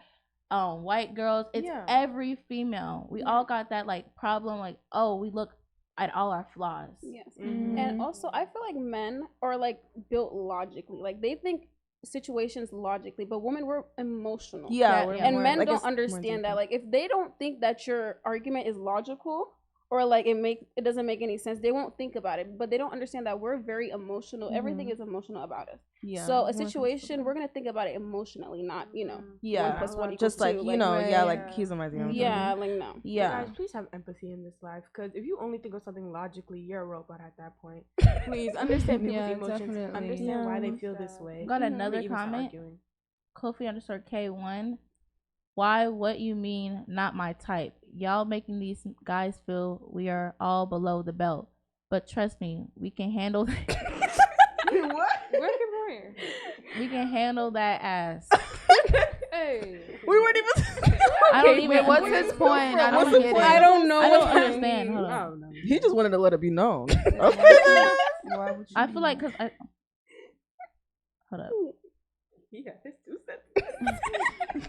white girls. It's every female. We all got that like problem, like, oh, we look at all our flaws. Yes. And also I feel like men are like built logically, like they think situations logically, but women, we're emotional. And men don't understand that. Like if they don't think that your argument is logical or like it doesn't make any sense, they won't think about it. But they don't understand that we're very emotional. Everything is emotional about us. So a situation, we're gonna think about it emotionally, not 1 + 1 = just like 2, like he's in my DMs. like no. Guys, please have empathy in this life, because if you only think of something logically, you're a robot at that point. Please understand people's emotions. Definitely. Understand why they feel this way. Got another comment. Kofi_K1. Why? What you mean? Not my type. Y'all making these guys feel we are all below the belt. But trust me, we can handle that. What? We can handle that ass. Hey. We weren't even. I don't even. What's his point? I What's don't the get point? it. I don't know. I what don't that understand. means. Hold on. He just wanted to let it be known. Okay. I feel like because I. Hold up. He got his 2 cents.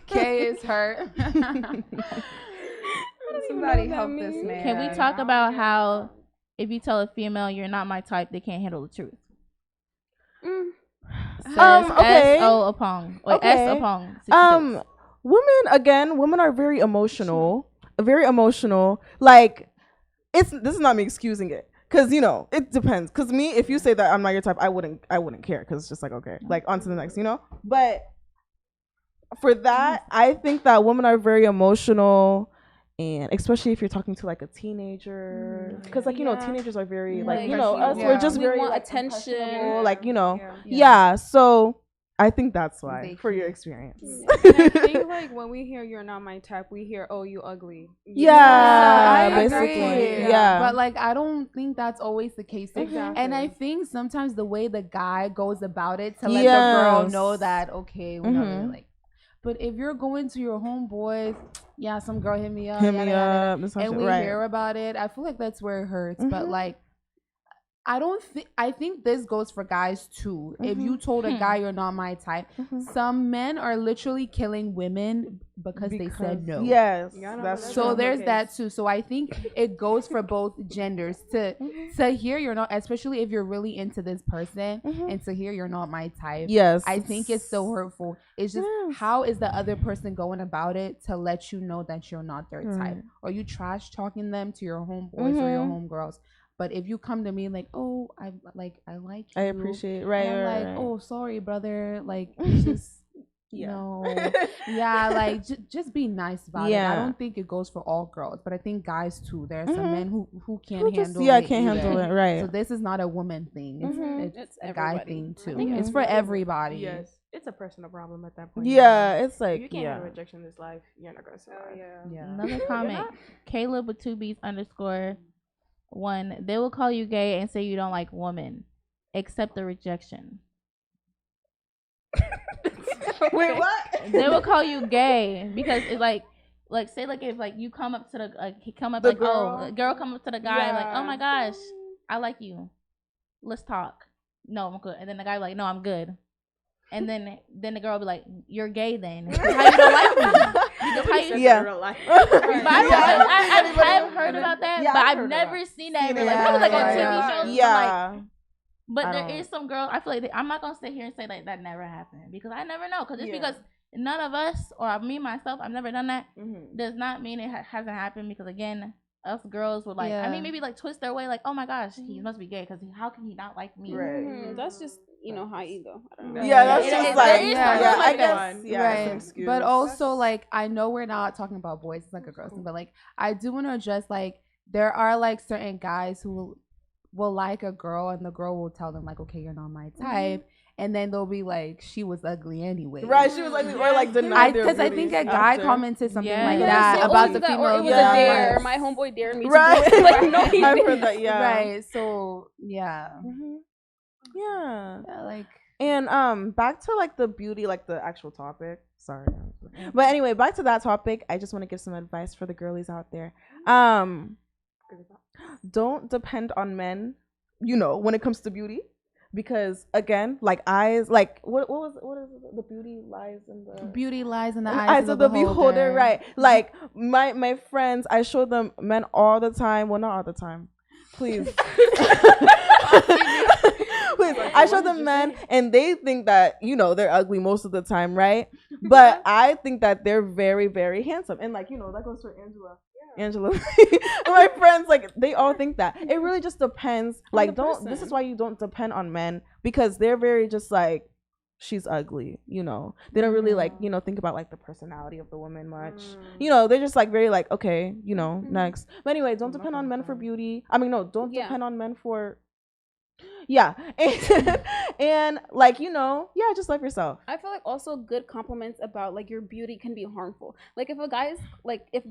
Kay is hurt. Somebody help this man. Can we talk about how if you tell a female you're not my type, they can't handle the truth? Says okay. S.O. Apong. Wait, Okay. S. Apong. 66. Women are very emotional. Very emotional. Like, this is not me excusing it. Cause it depends. Cause me, if you say that I'm not your type, I wouldn't care. Cause it's just like, okay, like on to the next, But for that, I think that women are very emotional, and especially if you're talking to like a teenager, because like teenagers are very like us, we're just very want like, attention, like So I think that's why, for your experience. And I think like when we hear you're not my type, we hear, oh, you ugly. I basically. agree. Yeah. But like I don't think that's always the case. Exactly. And I think sometimes the way the guy goes about it to let the girl know that, okay, we're not really like. But if you're going to your homeboys, some girl hit me up, and we hear about it, I feel like that's where it hurts. But like, I think this goes for guys too. If you told a guy you're not my type, some men are literally killing women because they said no. Yes, that's so true. there's that too. So I think it goes for both genders to hear you're not, especially if you're really into this person, and to hear you're not my type. Yes, I think it's so hurtful. It's just how is the other person going about it to let you know that you're not their type? Or you trash talking them to your homeboys or your homegirls? But if you come to me like, oh, I like you, I appreciate, and I'm like, oh, sorry, brother, like, it's just, like, just be nice about it. I don't think it goes for all girls, but I think guys too. There are some men who can't handle it. Can't handle it, right? So this is not a woman thing. It's a guy thing too. It's for everybody. Yes, it's a personal problem at that point. It's like, if you can't handle rejection in this life, you're not gonna survive. Another comment. Caleb with 2 B's _1. They will call you gay and say you don't like women. Accept the rejection. Wait, what? They will call you gay because it's like say like if like you come up to the girl come up to the guy like, oh my gosh, I like you, let's talk. No, I'm good. And then the guy like, no, I'm good. And then the girl will be like, you're gay then. How you don't like me? I've heard about that, but I've never seen that. Probably like on TV shows. But there is some girls, I feel like I'm not going to sit here and say like that never happened, because I never know. Because none of us, or me, myself, I've never done that, does not mean it hasn't happened. Because again, us girls would like, I mean, maybe like twist their way like, oh my gosh, he must be gay because how can he not like me? That's just high ego. I don't know. Yeah, that's It- just it- like, there is yeah, something I like guess, that. yeah, it's an Right. excuse. But also, like, I know we're not talking about boys. It's like a girls thing, but like, I do want to address like there are like certain guys who will like a girl, and the girl will tell them like, okay, you're not my type, and then they'll be like, she was ugly anyway. Right, she was like, or like denied their Because I think a guy after. commented something like Yeah, that So, about oh, the that, female. or it was Yeah. a dare. Or my homeboy dared me Right. to do it. Like, no, he I've didn't. heard that, yeah. Right. So yeah. Yeah. Yeah, like. And back to like the beauty, like the actual topic. Sorry. But anyway, back to that topic. I just want to give some advice for the girlies out there. Don't depend on men, when it comes to beauty. Because again, like eyes, like what is it? The beauty lies in the eyes of the beholder, right? Like my friends, I show them men all the time. Well, not all the time. Please. Please. I show them men and they think that, they're ugly most of the time, right? But I think that they're very, very handsome. And like, that goes for Angela. My friends, like, they all think that. It really just depends. Like, this is why you don't depend on men, because they're very just like, she's ugly, they don't really like, think about like the personality of the woman much. They're just like very like, okay, next. But anyway, don't depend on men for beauty. I mean, no, don't depend on men for and like, just love yourself. I feel like also good compliments about like your beauty can be harmful. Like if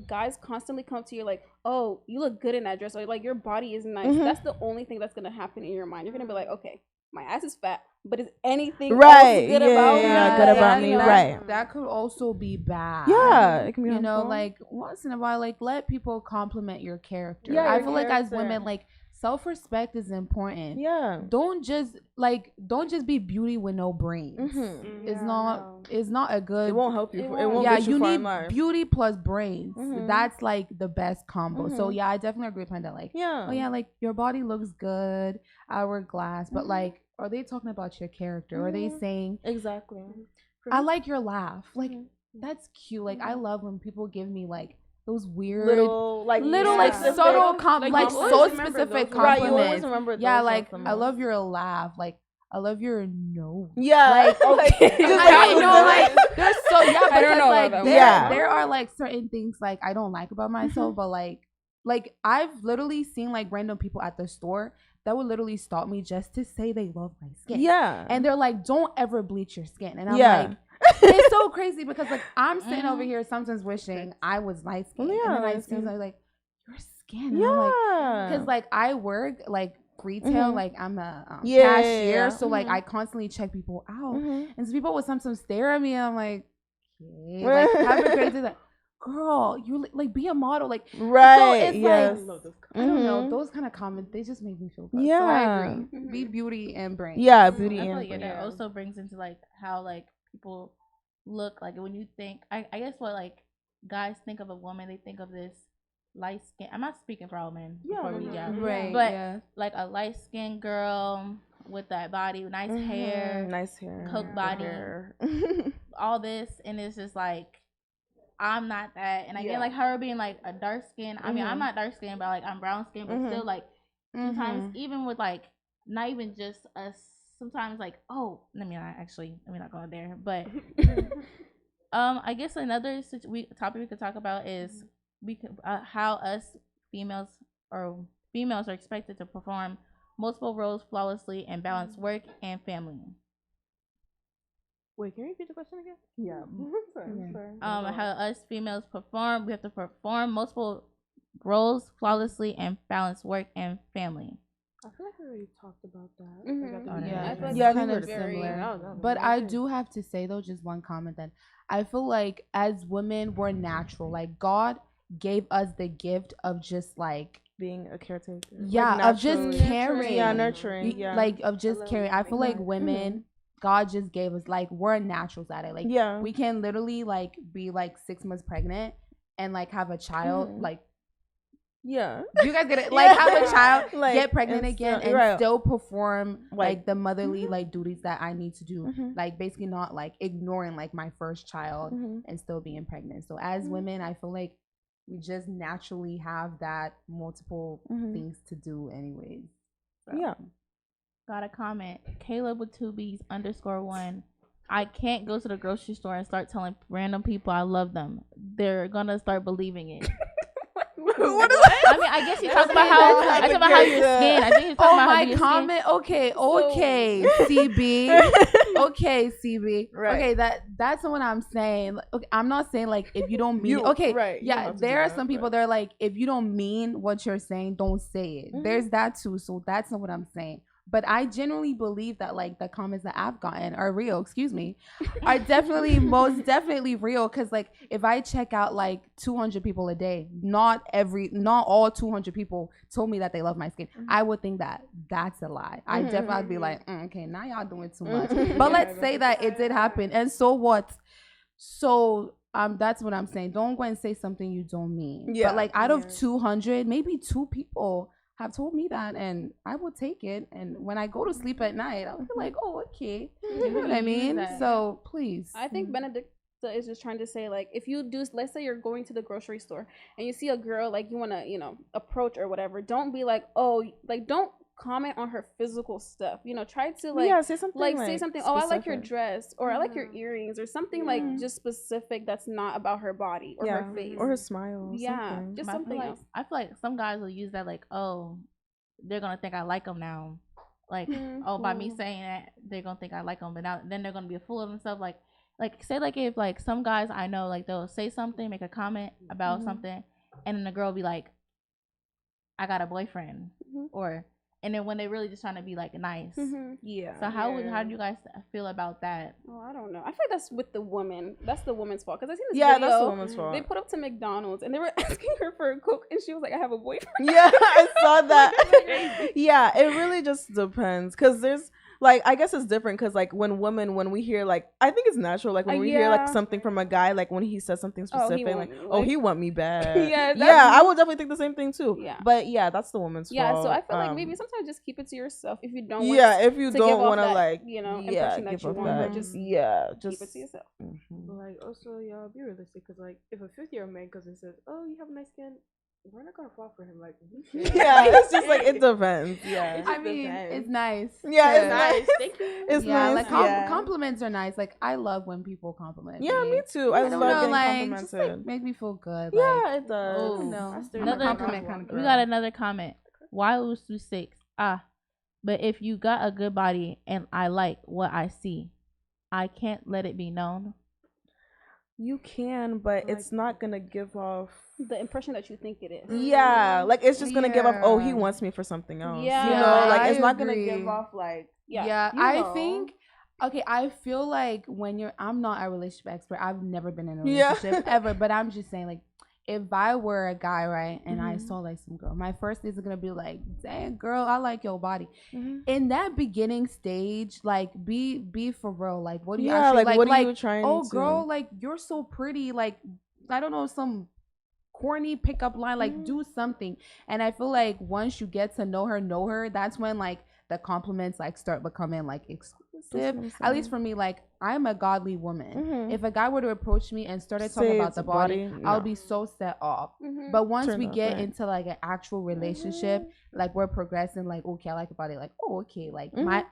guys constantly come to you like, oh, you look good in that dress, or like your body is nice, that's the only thing that's gonna happen in your mind. You're gonna be like, okay, my ass is fat, but is anything else good about me? Good about me, right? That could also be bad. Yeah, it can be harmful. Like once in a while, like let people compliment your character. Yeah, I feel like as women, like self-respect is important. Yeah. Don't just be beauty with no brains. It's not a good. It won't help you. It won't get you far in life. Beauty plus brains. That's like the best combo. So yeah, I definitely agree with that. Like, oh yeah, like your body looks good, hourglass, but like, are they talking about your character? Are they saying exactly? I like your laugh. Like that's cute. Like I love when people give me like those weird little subtle so specific compliments. Right, you always remember those. Yeah, like I love your laugh. Like I love your nose. Yeah, like okay. I know, like there's so yeah, I don't know like about that. There are like certain things like I don't like about myself, but like I've literally seen like random people at the store that would literally stop me just to say they love my skin. Yeah, and they're like, don't ever bleach your skin, and I'm like. It's so crazy because like I'm sitting over here sometimes wishing I was light skinned. And then I see like your skin. And because like I work like retail, like I'm a cashier, so like I constantly check people out, and so people would sometimes stare at me, and I'm like, okay, like have a great day. Like, girl, you like be a model, like right? So it's like I don't know, those kind of comments they just make me feel good. So I agree. Be beauty and brain. Yeah, beauty and brain. That also brings into like how like people look like when you think I guess what like guys think of a woman, they think of this light skin. I'm not speaking for all men before we go, right? But like a light skinned girl with that body, nice hair, coke body, all this, and it's just like I'm not that. And again, like her being like a dark skin. I mean, I'm not dark skin, but like I'm brown skin, but still like sometimes even with like not even just us. Sometimes like let me not go there, but I guess another topic we could talk about is how us females are expected to perform multiple roles flawlessly and balance work and family. Wait, can you repeat the question again? Yeah. Sorry. How us females we have to perform multiple roles flawlessly and balance work and family. I feel like we already talked about that. Yeah, kind of similar. But I do have to say though, just one comment that I feel like as women we're natural. Like God gave us the gift of just like being a caretaker. Yeah, like of just caring. Yeah, nurturing. Yeah. Like of just caring. I feel like women God just gave us like we're naturals at it. Like we can literally like be like 6 months pregnant and like have a child like you guys get it, like have a child, like, get pregnant again and still perform like the motherly like duties that I need to do, like basically not like ignoring like my first child and still being pregnant. So as women I feel like we just naturally have that multiple things to do anyways. So. got a comment. Caleb with 2Bs _1. I can't go to the grocery store and start telling random people I love them. They're gonna start believing it. What is that? I mean, I guess he's talking about how your skin. I think he's talking about how your comment. skin. Okay, CB. Okay, CB. Right. Okay, that's what I'm saying. Okay, I'm not saying like if you don't mean. Okay, right. Yeah, there are some people that are like, if you don't mean what you're saying, don't say it. There's that too. So that's not what I'm saying. But I genuinely believe that like the comments that I've gotten are real, are definitely most definitely real. Cause like if I check out like 200 people a day, not all 200 people told me that they love my skin. I would think that that's a lie. I definitely would be like, okay, now y'all doing too much. But let's say that it did happen. And so what? So that's what I'm saying. Don't go and say something you don't mean. Yeah. But like out of 200, maybe 2 people have told me that, and I will take it. And when I go to sleep at night, I'll be like, oh, okay. You know what I mean? So please. I think Benedicta is just trying to say, like, if you do, let's say you're going to the grocery store and you see a girl, like, you want to, approach or whatever, don't be like, oh, like, don't comment on her physical stuff. Try to say something say something. Oh, I like your dress, or I like your earrings, or something like just specific that's not about her body or her face or her smile. Yeah, just something else. I feel like some guys will use that like, oh, they're gonna think I like them now. Like, oh, by me saying that, they're gonna think I like them, but now then they're gonna be a fool of themselves. Like say like if like some guys I know, like they'll say something, make a comment about something, and then the girl will be like, I got a boyfriend, or. And then when they really just trying to be like nice, yeah. So how do you guys feel about that? Oh, I don't know. I feel like that's with the woman. That's the woman's fault. Because I seen this video. Yeah, that's the woman's fault. They put up to McDonald's and they were asking her for a Coke, and she was like, "I have a boyfriend." Yeah, I saw that. Yeah, it really just depends. Cause there's like, I guess it's different. Cause like when we hear like, I think it's natural. Like when we hear like something from a guy, like when he says something specific, he want me bad. Yeah, I would definitely think the same thing too. Yeah, but yeah, that's the woman's fault. Yeah, so I feel like maybe sometimes just keep it to yourself if you don't. If you don't want to like, impression that you want, just keep it to yourself. But like also, y'all be realistic. Cause like if a 50-year-old man comes and says, "Oh, you have nice skin," we're not gonna fall for him. Like, it's just like it depends. Yeah, I mean, it's nice. Yeah, it's nice. Thank you. It's nice. Like compliments are nice. Like I love when people compliment. Yeah, me too. I love getting complimented. Just, like, make me feel good. Yeah, it does. Oh, no, another compliment kind of girl. We got another comment. Why lose to 6? But if you got a good body and I like what I see, I can't let it be known. You can, but it's not gonna give off the impression that you think it is. Yeah, like it's just gonna give off, oh, he wants me for something else. Yeah, like it's not gonna give off like I think okay, I feel like when I'm not a relationship expert. I've never been in a relationship ever, but I'm just saying, like, if I were a guy, right, and I saw like some girl, my first is gonna be like, dang girl, I like your body. In that beginning stage, like be for real. Like, what do you actually like? What are you trying to? Oh girl, like you're so pretty. Like, I don't know, some corny pickup line. Like, do something. And I feel like once you get to know her, that's when like the compliments like start becoming like exclusive. At least for me, like I'm a godly woman. If a guy were to approach me and started talking about the body, I'll be so set off. But once we get into like an actual relationship, like we're progressing, like okay, I like your body, like oh okay, like my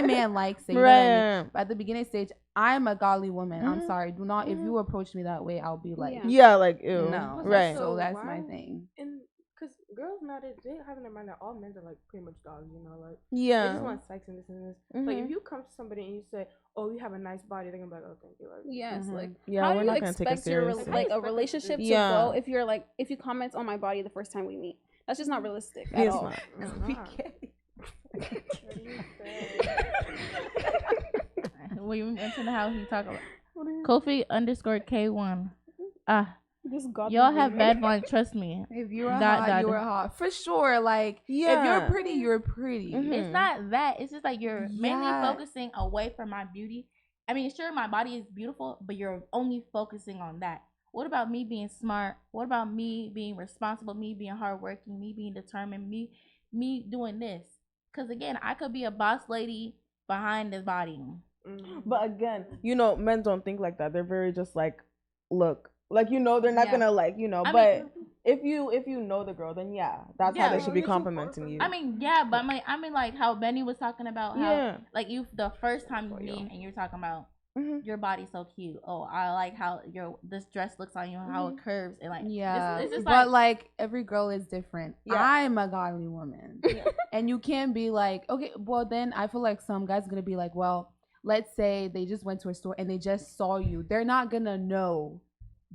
man likes it. But at the beginning stage, I'm a godly woman. I'm sorry, do not if you approach me that way, I'll be like like ew. No, right. So that's my thing. And because girls nowadays, they have in their mind that all men are like pretty much dogs, like they just want sex and this and this. Like if you come to somebody and you say, "Oh, you have a nice body," they're gonna be like, "Oh, thank you." Like, how do you expect your a relationship to go if you're like if you comment on my body the first time we meet? That's just not realistic at all. We mentioned how he talk about Kofi _K1. Y'all have bad mind, trust me. If you're hot, you're hot. For sure. Like, if you're pretty, you're pretty. It's not that. It's just like you're mainly focusing away from my beauty. I mean, sure, my body is beautiful, but you're only focusing on that. What about me being smart? What about me being responsible? Me being hardworking? Me being determined? Me doing this? Because, again, I could be a boss lady behind this body. But, again, men don't think like that. They're very just like, look. Like, they're not gonna like, but if you know the girl, then that's how they should be complimenting you. I mean, but I mean, like how Benny was talking about how like you the first time you meet and you're talking about your body's so cute. Oh, I like how this dress looks on you, how it curves and like it's just but like every girl is different. I'm a godly woman, and you can't be like, okay, well then I feel like some guys are gonna be like, well, let's say they just went to a store and they just saw you, they're not gonna know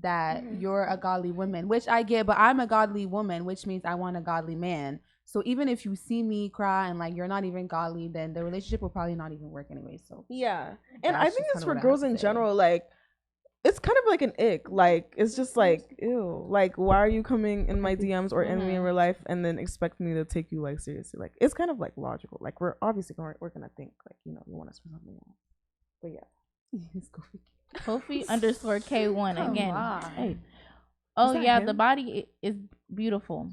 that you're a godly woman, which I get, but I'm a godly woman, which means I want a godly man. So even if you see me cry and like you're not even godly, then the relationship will probably not even work anyway. So and I think it's for girls in general. Like it's kind of like an ick. Like it's just like ew. Like why are you coming in my DMs or in me in real life and then expect me to take you like seriously? Like it's kind of like logical. Like we're obviously we're gonna think like you want us for something else. But it's Kofi _ K1 again. Hey. Oh yeah, the body is beautiful.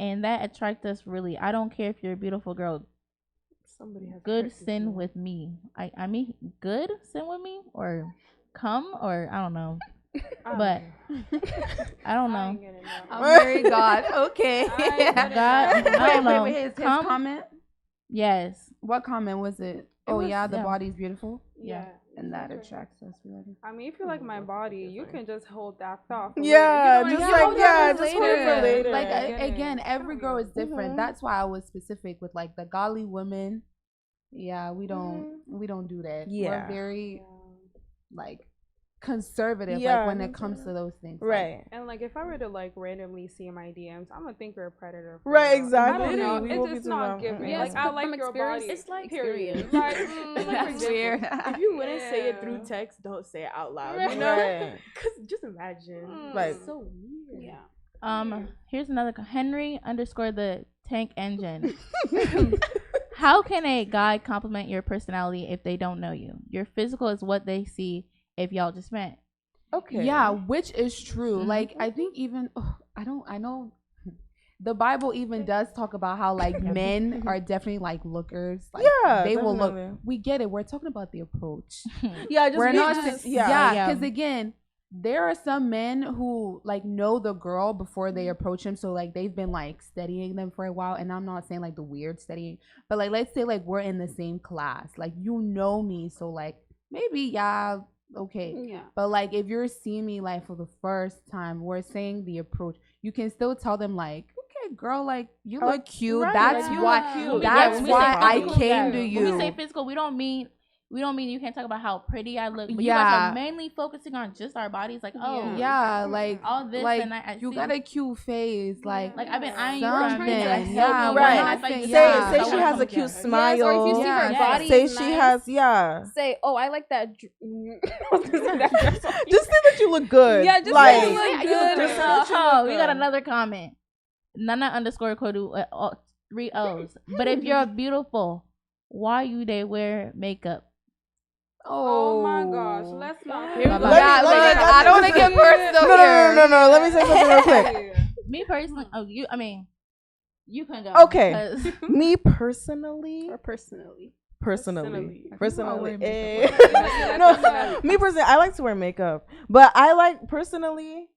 And that attracts us really. I don't care if you're a beautiful girl. Somebody has good sin with me. I mean good sin with me or come or I don't know. But I don't know. I'm very God. Okay. God. I don't know. Wait, his comment? Yes. What comment was it? Oh yeah, the body's beautiful. Yeah. And that attracts us really. I mean, if you like my body, you can just hold that thought. Just hold it for later. Like again, every girl is different. That's why I was specific with like the godly women. Yeah, we don't do that. We're very like conservative like when it comes to those things, right? Like, and like if I were to like randomly see my DMs, I'm gonna think you're a predator, right? Exactly. I don't know. It's not giving. Like I like your body. It's like period. Like, it's like weird. If you wouldn't say it through text, don't say it out loud. You know? Because just imagine, like it's so weird. Yeah. Here's another Henry _ the tank engine. How can a guy compliment your personality if they don't know you? Your physical is what they see if y'all just met. Okay. Yeah, which is true. Like I think even I know the Bible even does talk about how like men are definitely like lookers. Like they will look. We get it. We're talking about the approach. We're not because again, there are some men who like know the girl before they approach him, so like they've been like studying them for a while. And I'm not saying like the weird studying, but like let's say like we're in the same class, like you know me, so like maybe okay, but like if you're seeing me like for the first time, we're saying the approach, you can still tell them like, okay girl, like you look cute, that's why I came to you. When we say physical, we don't mean you can't talk about how pretty I look, but you guys are mainly focusing on just our bodies, like like all this, like, and I you got a cute face, like I've been eyeing you from say she has a cute smile, or if you see her body say is she nice, has say, oh, I like that just say that you look good. Just like, say you look good. We got another comment. Nana _ Kodu 3 O's. But if you're beautiful, why you they wear makeup? Oh my gosh, let's not. I don't want to get personal. No. Let me say something real quick. Me personally, you can go. Okay. Me personally. No, me personally, I like to wear makeup, but I like personally,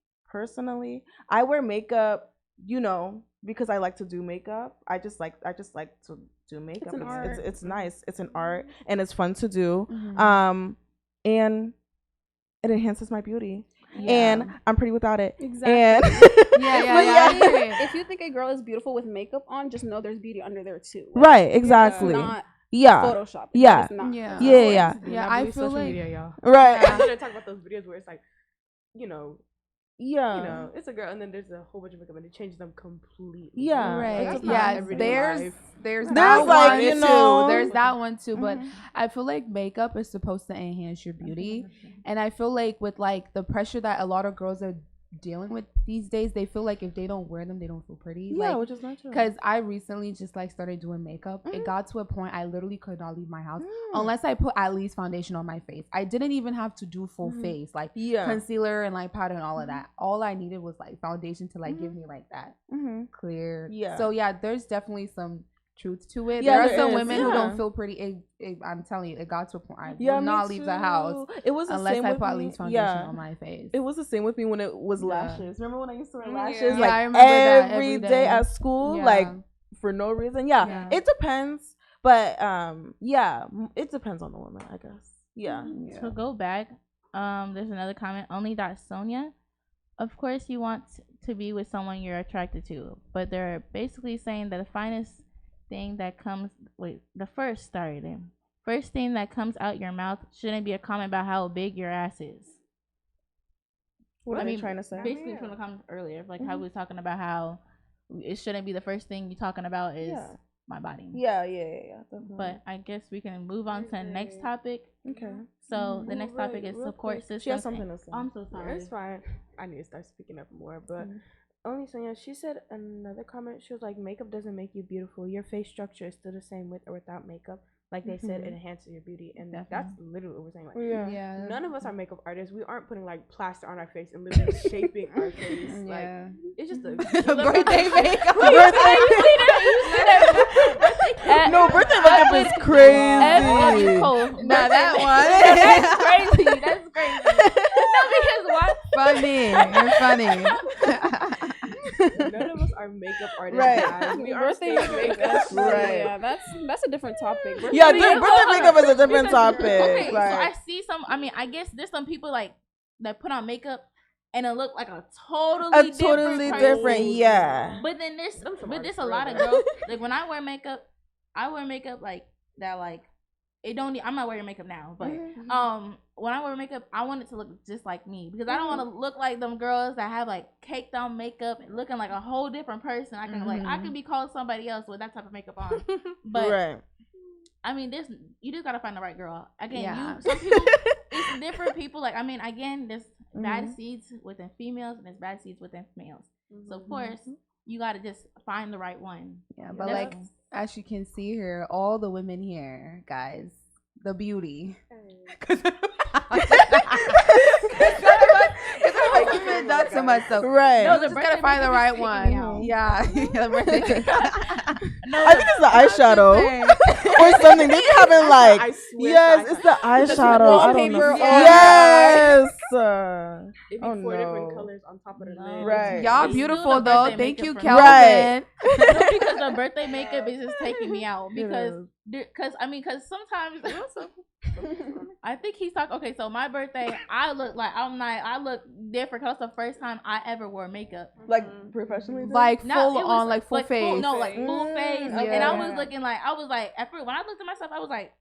I wear makeup, because I like to do makeup. I just like to do makeup. It's nice. It's an art and it's fun to do. And it enhances my beauty. And I'm pretty without it. Exactly. And if you think a girl is beautiful with makeup on, just know there's beauty under there too. Like, right, exactly. Not Photoshop. Yeah. I feel like media, y'all. Right. I'm gonna talk about those videos where it's like, it's a girl and then there's a whole bunch of makeup and it changes them completely. Yeah. Right. There's that one too. There's that one too. But I feel like makeup is supposed to enhance your beauty. And I feel like with like the pressure that a lot of girls are dealing with these days, they feel like if they don't wear them, they don't feel pretty. Which is not true. Because I recently just like started doing makeup. It got to a point I literally could not leave my house unless I put at least foundation on my face. I didn't even have to do full face, like concealer and like powder and all of that. All I needed was like foundation to like give me like that clear. So there's definitely some truth to it. Yeah, there are there some is. women who Yeah. don't feel pretty. I'm telling you, it got to a point. I Yeah, will me not leave the house too. It was the unless same I with put at me. least foundation Yeah. on my face. It was the same with me when it was Yeah. lashes. Remember when I used to wear Yeah. lashes? Yeah, Like I remember that every every day day. at school, Yeah. like for no reason. Yeah, Yeah. it depends. But yeah, it depends on the woman, I guess. Yeah. To go back, there's another comment. Only that Sonia. Of course, you want to be with someone you're attracted to, but they're basically saying that the finest thing that comes. The first thing that comes out your mouth shouldn't be a comment about how big your ass is. What are you trying to say? Basically, from the comments earlier, like how we was talking about how it shouldn't be the first thing you're talking about is my body. Yeah. Definitely. But I guess we can move on to the next topic. Okay. So the next topic is support systems. She has something to say. I'm so sorry. It's fine. I need to start speaking up more, but only Sonia, she said another comment. She was like, makeup doesn't make you beautiful. Your face structure is still the same with or without makeup. Like they said, it enhances your beauty, and that's literally what we're saying. Like, none of us are makeup artists. We aren't putting like plaster on our face and literally shaping our face. Like, it's just a birthday makeup. No, birthday makeup is crazy. Now that That's crazy. That's crazy. No, because why? Funny. You're funny. None of us are makeup artists. Right. Guys. We are Birthday stage makeup. makers. Right. Yeah, that's a different topic. Yeah, birthday makeup is a different topic. Okay, Like, so I see some. I mean, I guess there's some people like that put on makeup and it look like a totally different person. Yeah. But then there's a lot of girls like when I wear makeup like that. Like it don't. I'm not wearing makeup now, but when I wear makeup, I want it to look just like me because I don't want to look like them girls that have like caked on makeup and looking like a whole different person. I can I can be called somebody else with that type of makeup on, but right. I mean, you just gotta find the right girl. Again, Yeah. some people, it's different people. Like I mean, again, there's bad seeds within females and there's bad seeds within males. So of course, you gotta just find the right one. Yeah, but like as you can see here, all the women here, guys, the beauty. Not so much so. Right. No, just gotta find the right one. Yeah. No, I think it's the eyeshadow or something. They be having like it's the eyeshadow. I don't know. Yes. It'd be four different colors on top of the lid. Right. Y'all beautiful though. Thank you, Kelvin. Right. Because the birthday makeup is just taking me out because sometimes I think he's talking. Okay, so my birthday, I look different because the first time I ever wore makeup, like professionally, like no, full on, like full face. Full face, Yeah. and I was looking like at first when I looked at myself, I was like,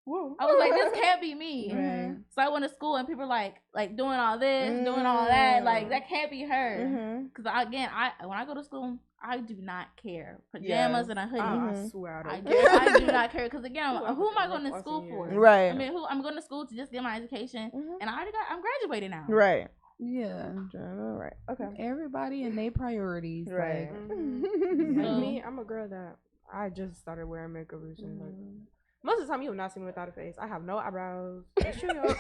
whoa, I was like, this can't be me. Right. So I went to school and people were like doing all this, doing all that, like that can't be her. Because again, when I go to school, I do not care. Pajamas and a hoodie. I swear I do not care because again, who am I going to school for? Right. I mean, I'm going to school to just get my education, and I'm graduating now. Right. Yeah. Right. Okay. Everybody and their priorities. Right. Like, Me, I'm a girl that I just started wearing makeup recently. Like, most of the time, you will not see me without a face. I have no eyebrows. It's true, y'all.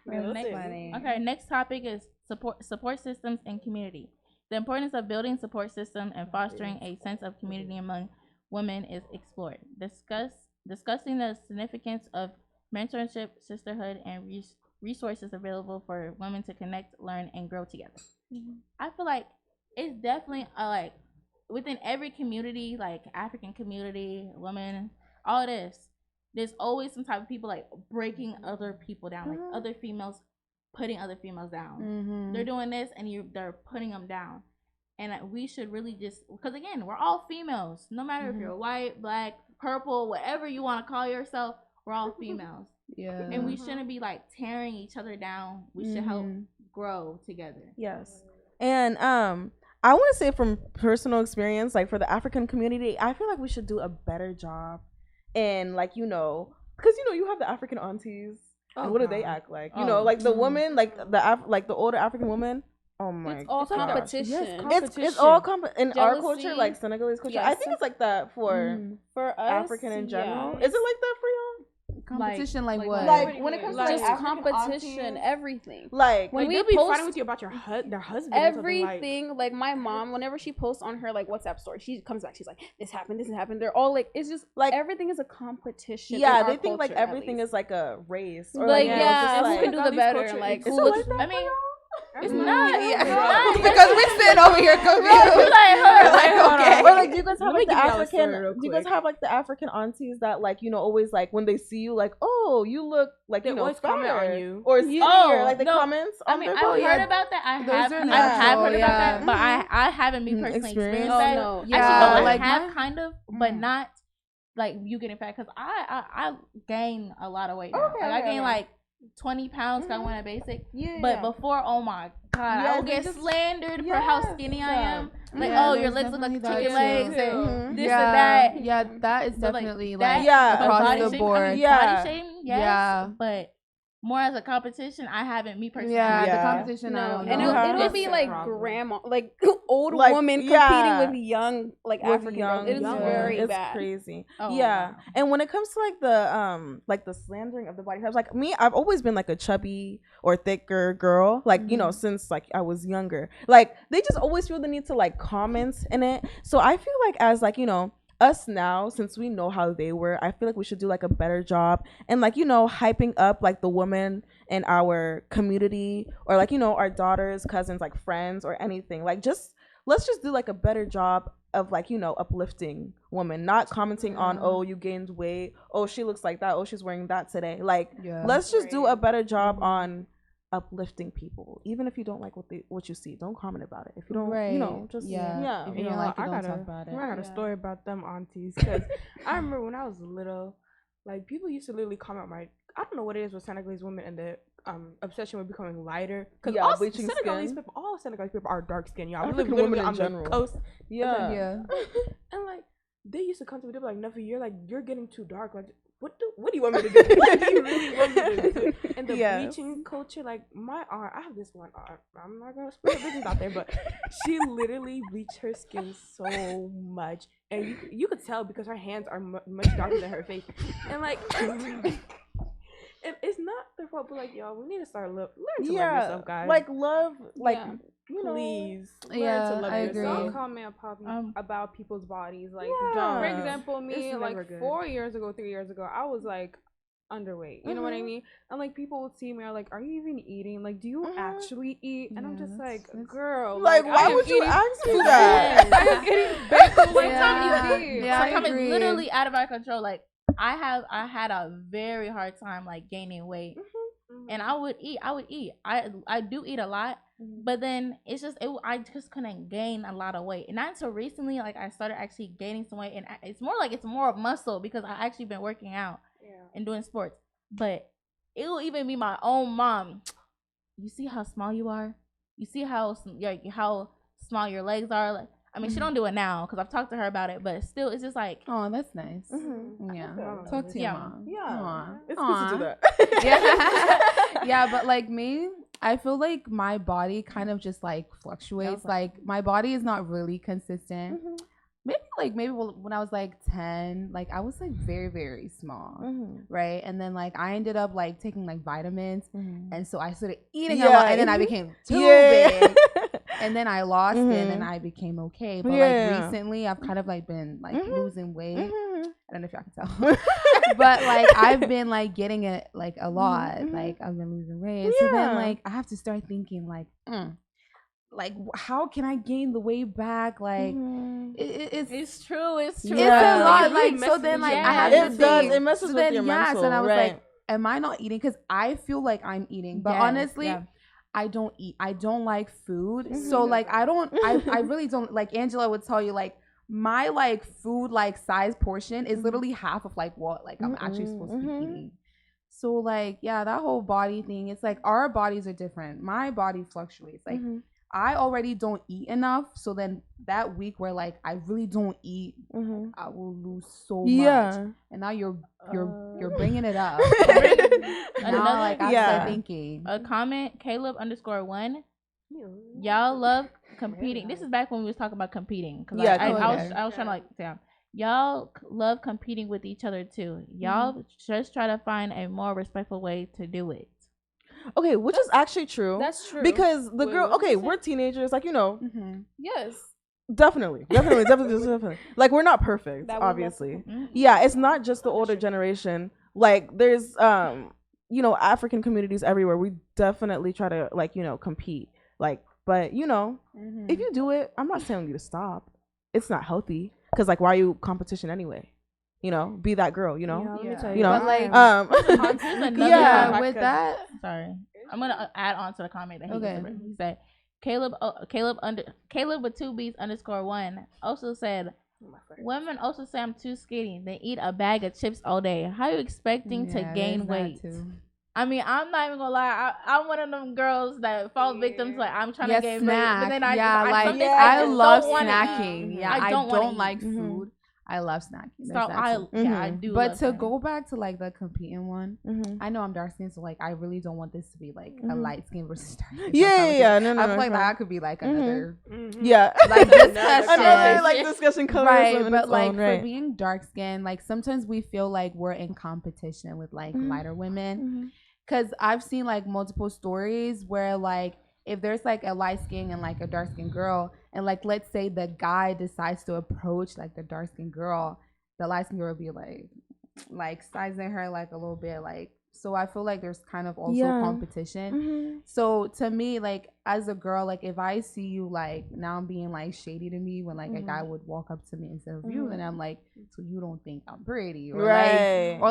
No eyebrows. Okay, next topic is support systems and community. The importance of building support system and fostering a sense of community among women is explored. Discussing the significance of mentorship, sisterhood, and resources available for women to connect, learn, and grow together. I feel like it's definitely like within every community, like African community, women, all this, there's always some type of people like breaking other people down, like other females putting other females down. They're doing this and they're putting them down. And we should really just, because again, we're all females. No matter if you're white, black, purple, whatever you want to call yourself, we're all females. yeah. And we shouldn't be like tearing each other down. We should help grow together. Yes. And I want to say from personal experience, like for the African community, I feel like we should do a better job. And like, because you have the African aunties. And what do they act like? Like the woman, like the older African woman. Oh my god. It's all competition. Yes, competition. It's all in our culture, like Senegalese culture. Yes. I think it's like that for us, African in general. yeah. Is it like that for y'all? Competition, like what? Like when it comes to just like competition, aunties, everything. like When we they'll be post fighting with you about their husband. everything, like my mom, whenever she posts on her like WhatsApp story, she comes back, she's like, this happened. They're all like, it's just like everything is a competition. yeah, in they our think like culture, at everything least. is like a race or Like, you know, yeah, just, who like, can do the better? And like, Is who it looks? like that I mean, it's not. Yeah. Not. Because we're sitting over here confused. okay. Or like, do you guys have Let me like the give y'all a story African? real Do you guys quick. have like the African aunties that like always like when they see you like, oh, you look like They always comment fatter on you. or skinnier, Oh, like the no. comments. I on mean, their I've posts. heard about that. I Those have are heard natural, about yeah. that, but I haven't me personally Experience. experienced Oh, that. no. Actually, Yeah, no, I like have my- kind of, but not like you getting fat because I gain a lot of weight now. Okay, Like I okay, gain okay. like 20 pounds because I went a basic. Yeah, But before, oh my god, I Yeah, would they get just- slandered for how Yes, skinny I yeah. am. Like, Yeah, oh, your there's legs look like definitely chicken that legs too. and this yeah, and that. Yeah, that is So, like, definitely that- like Yeah. but across body the shaming, board. I mean, Yeah. body shaming, yes, Yeah. but more as a competition, I haven't me personally. Yeah, Yeah. the competition. I No, don't and know. it'll It's be a like problem. grandma, like old Like, woman yeah. competing with young, like With African young, girls. It's young very women. bad. It's crazy. Oh, yeah. wow. And when it comes to like the slandering of the body types, like me, I've always been like a chubby or thicker girl, like since like I was younger. Like they just always feel the need to like comment in it. So I feel like as like us now, since we know how they were, I feel like we should do like a better job and like hyping up like the women in our community or like our daughters, cousins, like friends or anything. Like let's just do like a better job of like uplifting women, not commenting on, oh, you gained weight, oh, she looks like that, oh, she's wearing that today. Like let's just do a better job on uplifting people. Even if you don't like what you see, don't comment about it. If you don't just If If you don't like it, don't talk about it. I got a story about them aunties because I remember when I was little, like people used to literally comment I don't know what it is with Senegalese women and the obsession with becoming lighter. Because all bleaching Senegalese skin. people, all Senegalese people are dark skinned, y'all. We live African literally women in on general. the coast. Yeah. And like they used to come to me, they'd be like, Nuffy, you're getting too dark. Like what do you want me to do? What do you really want me to do? And the bleaching culture, like my aunt, I have this one aunt, I'm not gonna spit her business out there, but she literally bleached her skin so much, and you could tell because her hands are much darker than her face, and like and it's not their fault, but like y'all, we need to start learn to love yourself, guys. Like love, like please, Yeah, learn to love I yourself. agree. Don't comment about people's bodies. Like, Yeah. for example, It's me, never like good. 3 years ago, I was like underweight. You know what I mean? And like people would see me, are like, "Are you even eating? Like, do you actually eat?" And I'm just like, "Girl, like I why am would you eating ask me that? I am getting baked the way Yeah. time you eat." Yeah, I Sometimes it's agree. literally out of our control. Like I had a very hard time like gaining weight, and I would eat. I do eat a lot, but then it's just I just couldn't gain a lot of weight, and not until recently like I started actually gaining some weight, and it's more of muscle because I actually been working out and doing sports. But it will even be my own mom. You see how small you are? You see how small your legs are? Like, I mean, she don't do it now because I've talked to her about it, but still, it's just like, Oh, that's nice. Mm-hmm. Yeah. Okay. Talk to your Yeah. mom. Yeah. Aw. It's Aw. good to do that. Yeah. Yeah, but like me, I feel like my body kind of just like fluctuates. Like my body is not really consistent. Maybe when I was like 10, like I was like very, very small. Right. And then like I ended up like taking like vitamins. And so I started eating a lot, and then I became too big. And then I lost it, and I became okay. But like recently, I've kind of like been like losing weight. I don't know if y'all can tell, but like I've been like getting it like a lot. Like I've been losing weight. So then like I have to start thinking like how can I gain the weight back? Like it's true. it's a lot. Like so then like I have to It does. think. It messes So with then your yes, mental. and I was right. like, am I not eating? Because I feel like I'm eating, but honestly. I don't eat. I don't like food. So like I really don't like Angela would tell you like my like food like size portion is literally half of like what like I'm actually supposed to be eating. So like yeah, that whole body thing, it's like our bodies are different. My body fluctuates. Like I already don't eat enough. So then that week where like I really don't eat, I will lose so much. And now you're bringing it up. Now like I start thinking. A comment, Caleb_1. Y'all love competing. This is back when we was talking about competing. Cause I was trying to like, damn. y'all love competing with each other too. Y'all just try to find a more respectful way to do it. Okay, which is actually true. That's true. Because the girl, okay, we're teenagers, like, Yes. Definitely. Like, we're not perfect, obviously. Yeah, it's not just the older generation. Like, there's, African communities everywhere. We definitely try to, like, compete. Like, but, if you do it, I'm not telling you to stop. It's not healthy. Because, like, why are you competition anyway? Be that girl, Yeah, let me tell you know, but, like, with that, sorry, I'm gonna add on to the comment that he said. Caleb with 2Bs _1 also said, women also say I'm too skinny. They eat a bag of chips all day. How are you expecting to gain weight? I mean, I'm not even gonna lie. I'm one of them girls that fall victim to, like, I'm trying to gain weight, but then I love don't snacking. Yeah, I don't like food. I love snacking. So I do. But to go back to like the competing one, I know I'm dark skinned, so like I really don't want this to be like a light skin versus dark skin. Yeah. No, I feel like that could be like another like discussion. Another like discussion right, but like for being dark skinned, like sometimes we feel like we're in competition with like lighter women. Because I've seen like multiple stories where like if there's like a light skin and like a dark skinned girl, and like let's say the guy decides to approach like the dark skinned girl, the light skinned girl will be like sizing her like a little bit, like, so I feel like there's kind of also competition. So to me, like as a girl, like if I see you like now being like shady to me when like a guy would walk up to me instead of you, then I'm like, so you don't think I'm pretty, or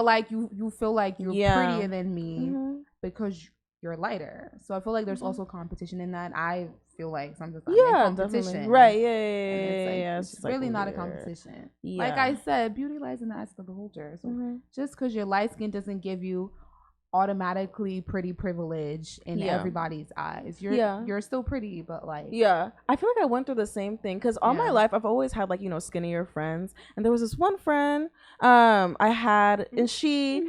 like you feel like you're prettier than me because you're lighter. So I feel like there's also competition in that. I feel like sometimes I'm in competition. Definitely. Right, yeah. It's really not a competition. Like I said, beauty lies in the eyes of the beholder. So just because you're light skin doesn't give you automatically pretty privilege in everybody's eyes. You're still pretty, but like I feel like I went through the same thing because all my life I've always had like skinnier friends, and there was this one friend I had, and she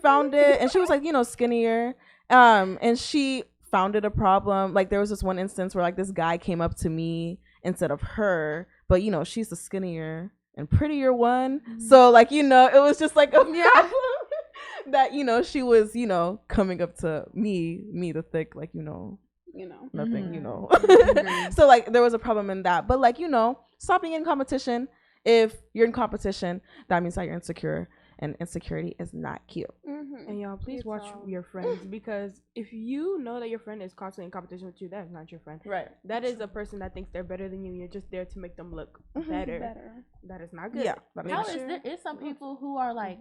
found it, and she was like skinnier, and she found it a problem. Like there was this one instance where like this guy came up to me instead of her, but she's the skinnier and prettier one, so like it was just like a problem that she was coming up to me the thick, like nothing so like there was a problem in that, but like stop being in competition. If you're in competition, that means that you're insecure, and insecurity is not cute. And y'all, please watch your friends, because if you know that your friend is constantly in competition with you, that is not your friend. Right. That is a person that thinks they're better than you. You're just there to make them look better. That is not good. Yeah. There is some people who are like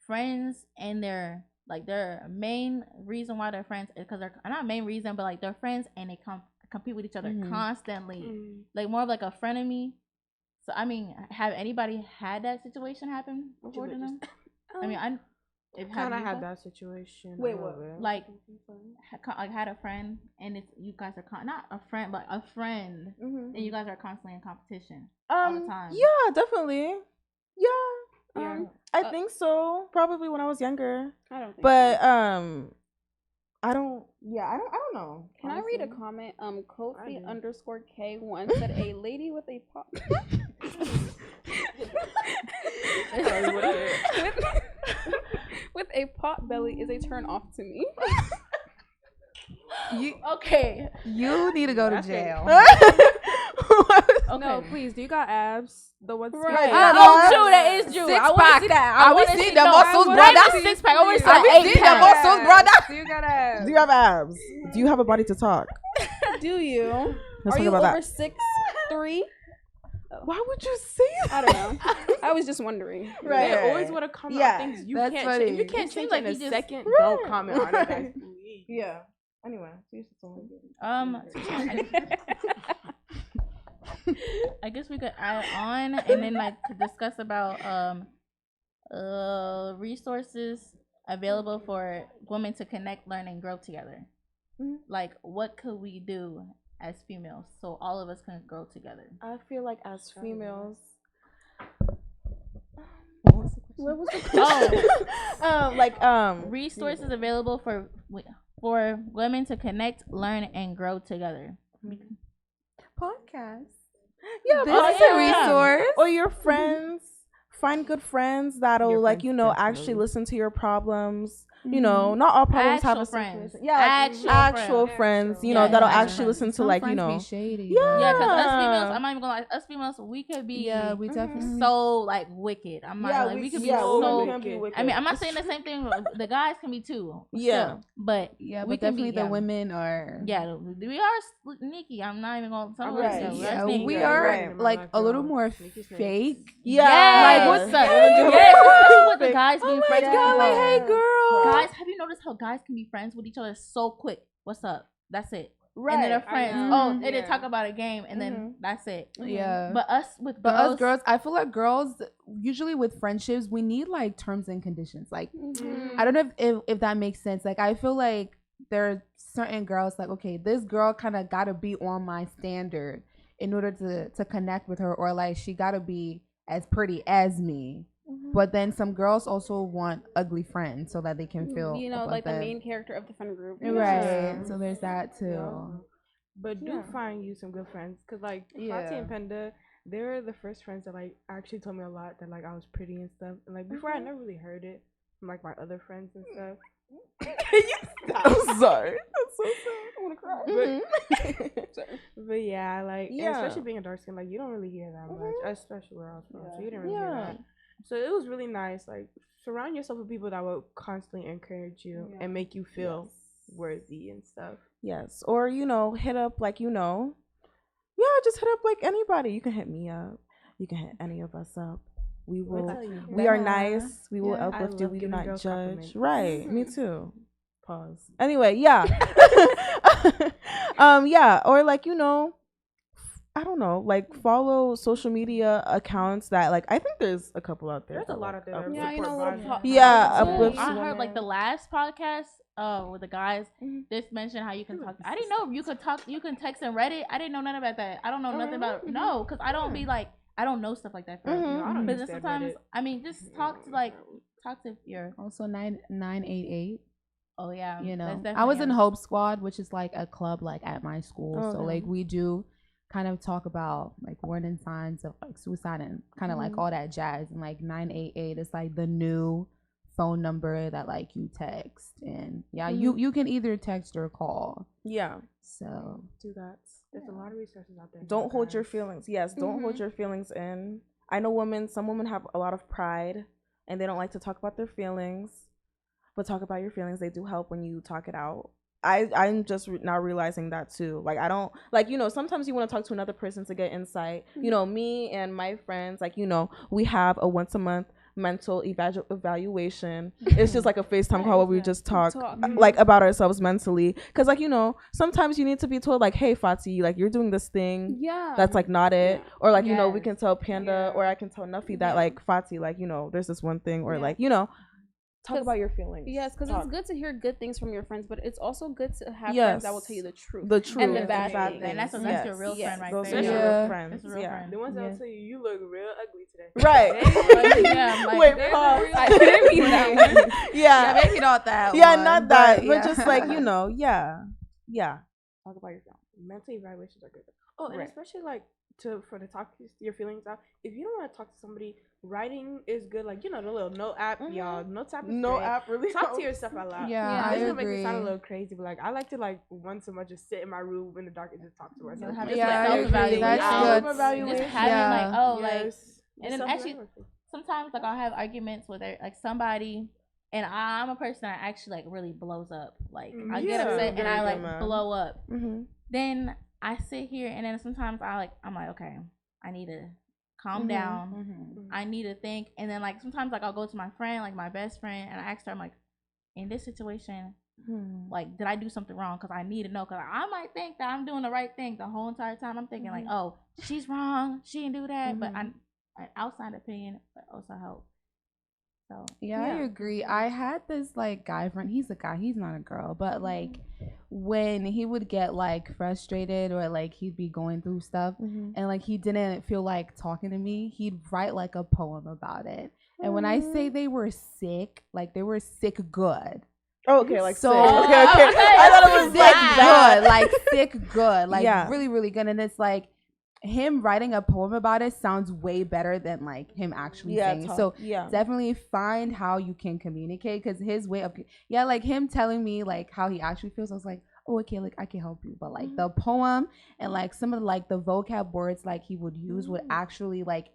friends, and their main reason why they're friends is because they're not main reason, but like they're friends and they compete with each other constantly, like more of like a frenemy. So I mean, have anybody had that situation happen before to them? I mean, I kind of had that situation. Wait, what? Like had a friend, and it's you guys are not a friend, but a friend, and you guys are constantly in competition all the time. Yeah, definitely. Yeah. I think so. Probably when I was younger. I don't think but I don't know. Can I read a comment? Kofi _K1 said a lady with a pot with a pot belly is a turn off to me. You need to go to jail. Okay. No, please. Do you got abs? The ones. Right. True. That is true. Six I want to see that. I want to see the muscles, brother. Six pack. I want to see the muscles, brother. Do you got abs? Do you have abs? Do you have a body to talk? Do you? Let's Are you over 6'3"? Why would you say that? I don't know. I was just wondering. Right. They always want to comment on things you can't change. If you can't change like in a second, don't comment on it, guys. Yeah. Anyway, I guess we could add on and then like to discuss about resources available for women to connect, learn, and grow together. Like, what could we do as females so all of us can grow together? I feel like as females. What was the question? Resources available for women to connect, learn, and grow together. Podcasts. Yeah, This is a resource. Or your friends. Find good friends that'll Your like, friends actually definitely. listen to your problems. Not all problems have a friends. solution. Yeah, like actual friends, Yeah, that'll actual actually friends. listen to Some like, friends be shady. Yeah, because us Yeah. females, I'm not even gonna lie, us females, we could be Yeah, we definitely. so like wicked. I'm not like we could be so. I mean, I'm not saying the same thing. The guys can be too. Yeah. Still, but Yeah, we but can definitely be, the women are. Yeah, we are sneaky. I'm not even gonna. Some Right. of us, Yeah, sneaky. we Yeah, are right. like a little more fake. Yeah. Yes. Like, what's up? up? Yes, especially with the guys being Oh my friends with god! people. Like, hey, girl. Guys, have you noticed how guys can be friends with each other so quick? What's up? That's it. Right. And then they're I friends. know. Oh, they didn't talk about a game, and then that's it. Yeah. But us with But girls, us girls, I feel like girls usually with friendships, we need like terms and conditions. Like, I don't know if that makes sense. Like, I feel like there are certain girls like, okay, this girl kind of gotta be on my standard in order to connect with her, or like she gotta be as pretty as me. But then some girls also want ugly friends so that they can feel like the them. main character of the friend group. Right. So there's that too. Yeah. But do find you some good friends, cause like Fati and Penda, they're the first friends that like actually told me a lot that like I was pretty and stuff. And like before, I never really heard it from like my other friends and stuff. I'm sorry. That's so sad. I want to cry. But yeah, like and especially being a dark skin, like you don't really hear that much, especially where I was from. So you didn't really hear that. So it was really nice. Like surround yourself with people that will constantly encourage you and make you feel worthy and stuff. Yes. Or, hit up like, just hit up like anybody. You can hit me up. You can hit any of us up. We will. We are nice. We will uplift you. We do not judge. Right. Me too. Pause. Anyway, yeah. Or like, I don't know, like follow social media accounts that like I think there's a couple out there. There's a lot out there. Uplifts I heard women. like the last podcast with the guys just mentioned how you can talk. I didn't know you could talk. You can text and Reddit. I didn't know nothing about that. I don't know nothing about because I don't be like I don't know stuff like that. For I don't because understand sometimes Reddit. I mean just talk to your Also 988. oh yeah that's I was in definitely Hope Squad, which is like a club like at my school. So like we do kind of talk about like warning signs of like suicide and kind of like all that jazz. And like 988 is like the new phone number that like you text, and you can either text or call. So Do that. There's a lot of resources out there. Don't hold your feelings. Yes, don't hold your feelings in. I know some women have a lot of pride and they don't like to talk about their feelings. But talk about your feelings. They do help when you talk it out. I'm just now realizing that too. Like I don't like sometimes you want to talk to another person to get insight. Me and my friends, like we have a once a month mental evaluation. It's just like a FaceTime call where we just talk like about ourselves mentally. Because like sometimes you need to be told like, hey Fati, like you're doing this thing that's like not it. Or like we can tell Panda or I can tell Nuffy that like Fati, like there's this one thing or like talk about your feelings. Yes, because it's good to hear good things from your friends, but it's also good to have friends that will tell you the truth. And the bad things. And that's your real friend right Those there. are your real friends. That's a real friend. The ones that will tell you look real ugly today. Right. Wait, pause. I didn't mean that one. Yeah, maybe not that. Yeah, one, not that, but yeah. just like talk about your feelings. Mental evaluations are good. Oh, and especially like for the talk your feelings out. If you don't want to talk to somebody, writing is good. Like the little note app, y'all. Notes app is great. App really Talk to yourself out loud. Yeah, I this is agree. make me sound a little crazy, but like I like to like once a month just sit in my room in the dark and just talk to myself. I agree. That's good. Just having like Yes. and then actually sometimes like I'll have arguments with like somebody. And I'm a person that actually like really blows up. Like I get upset and I like blow up. Then I sit here and then sometimes I'm like, okay, I need to calm down. I need to think. And then like sometimes like I'll go to my friend, like my best friend, and I ask her, I'm like, in this situation, like did I do something wrong? Because I need to know. Because I might think that I'm doing the right thing the whole entire time. I'm thinking like, oh, she's wrong. She didn't do that. But an outside opinion but also help. So I agree. I had this like guy friend. He's a guy. He's not a girl. But like when he would get like frustrated or like he'd be going through stuff and like he didn't feel like talking to me, he'd write like a poem about it. And when I say they were sick, like they were sick good. Oh, okay, like so sick. Okay. I thought it was sick like good, like sick good, like really, really good. And it's like him writing a poem about it sounds way better than like him actually saying it. So definitely find how you can communicate, because his way of like him telling me like how he actually feels, I was like, oh, okay, like I can help you. But like the poem and like some of like the vocab words like he would use would actually like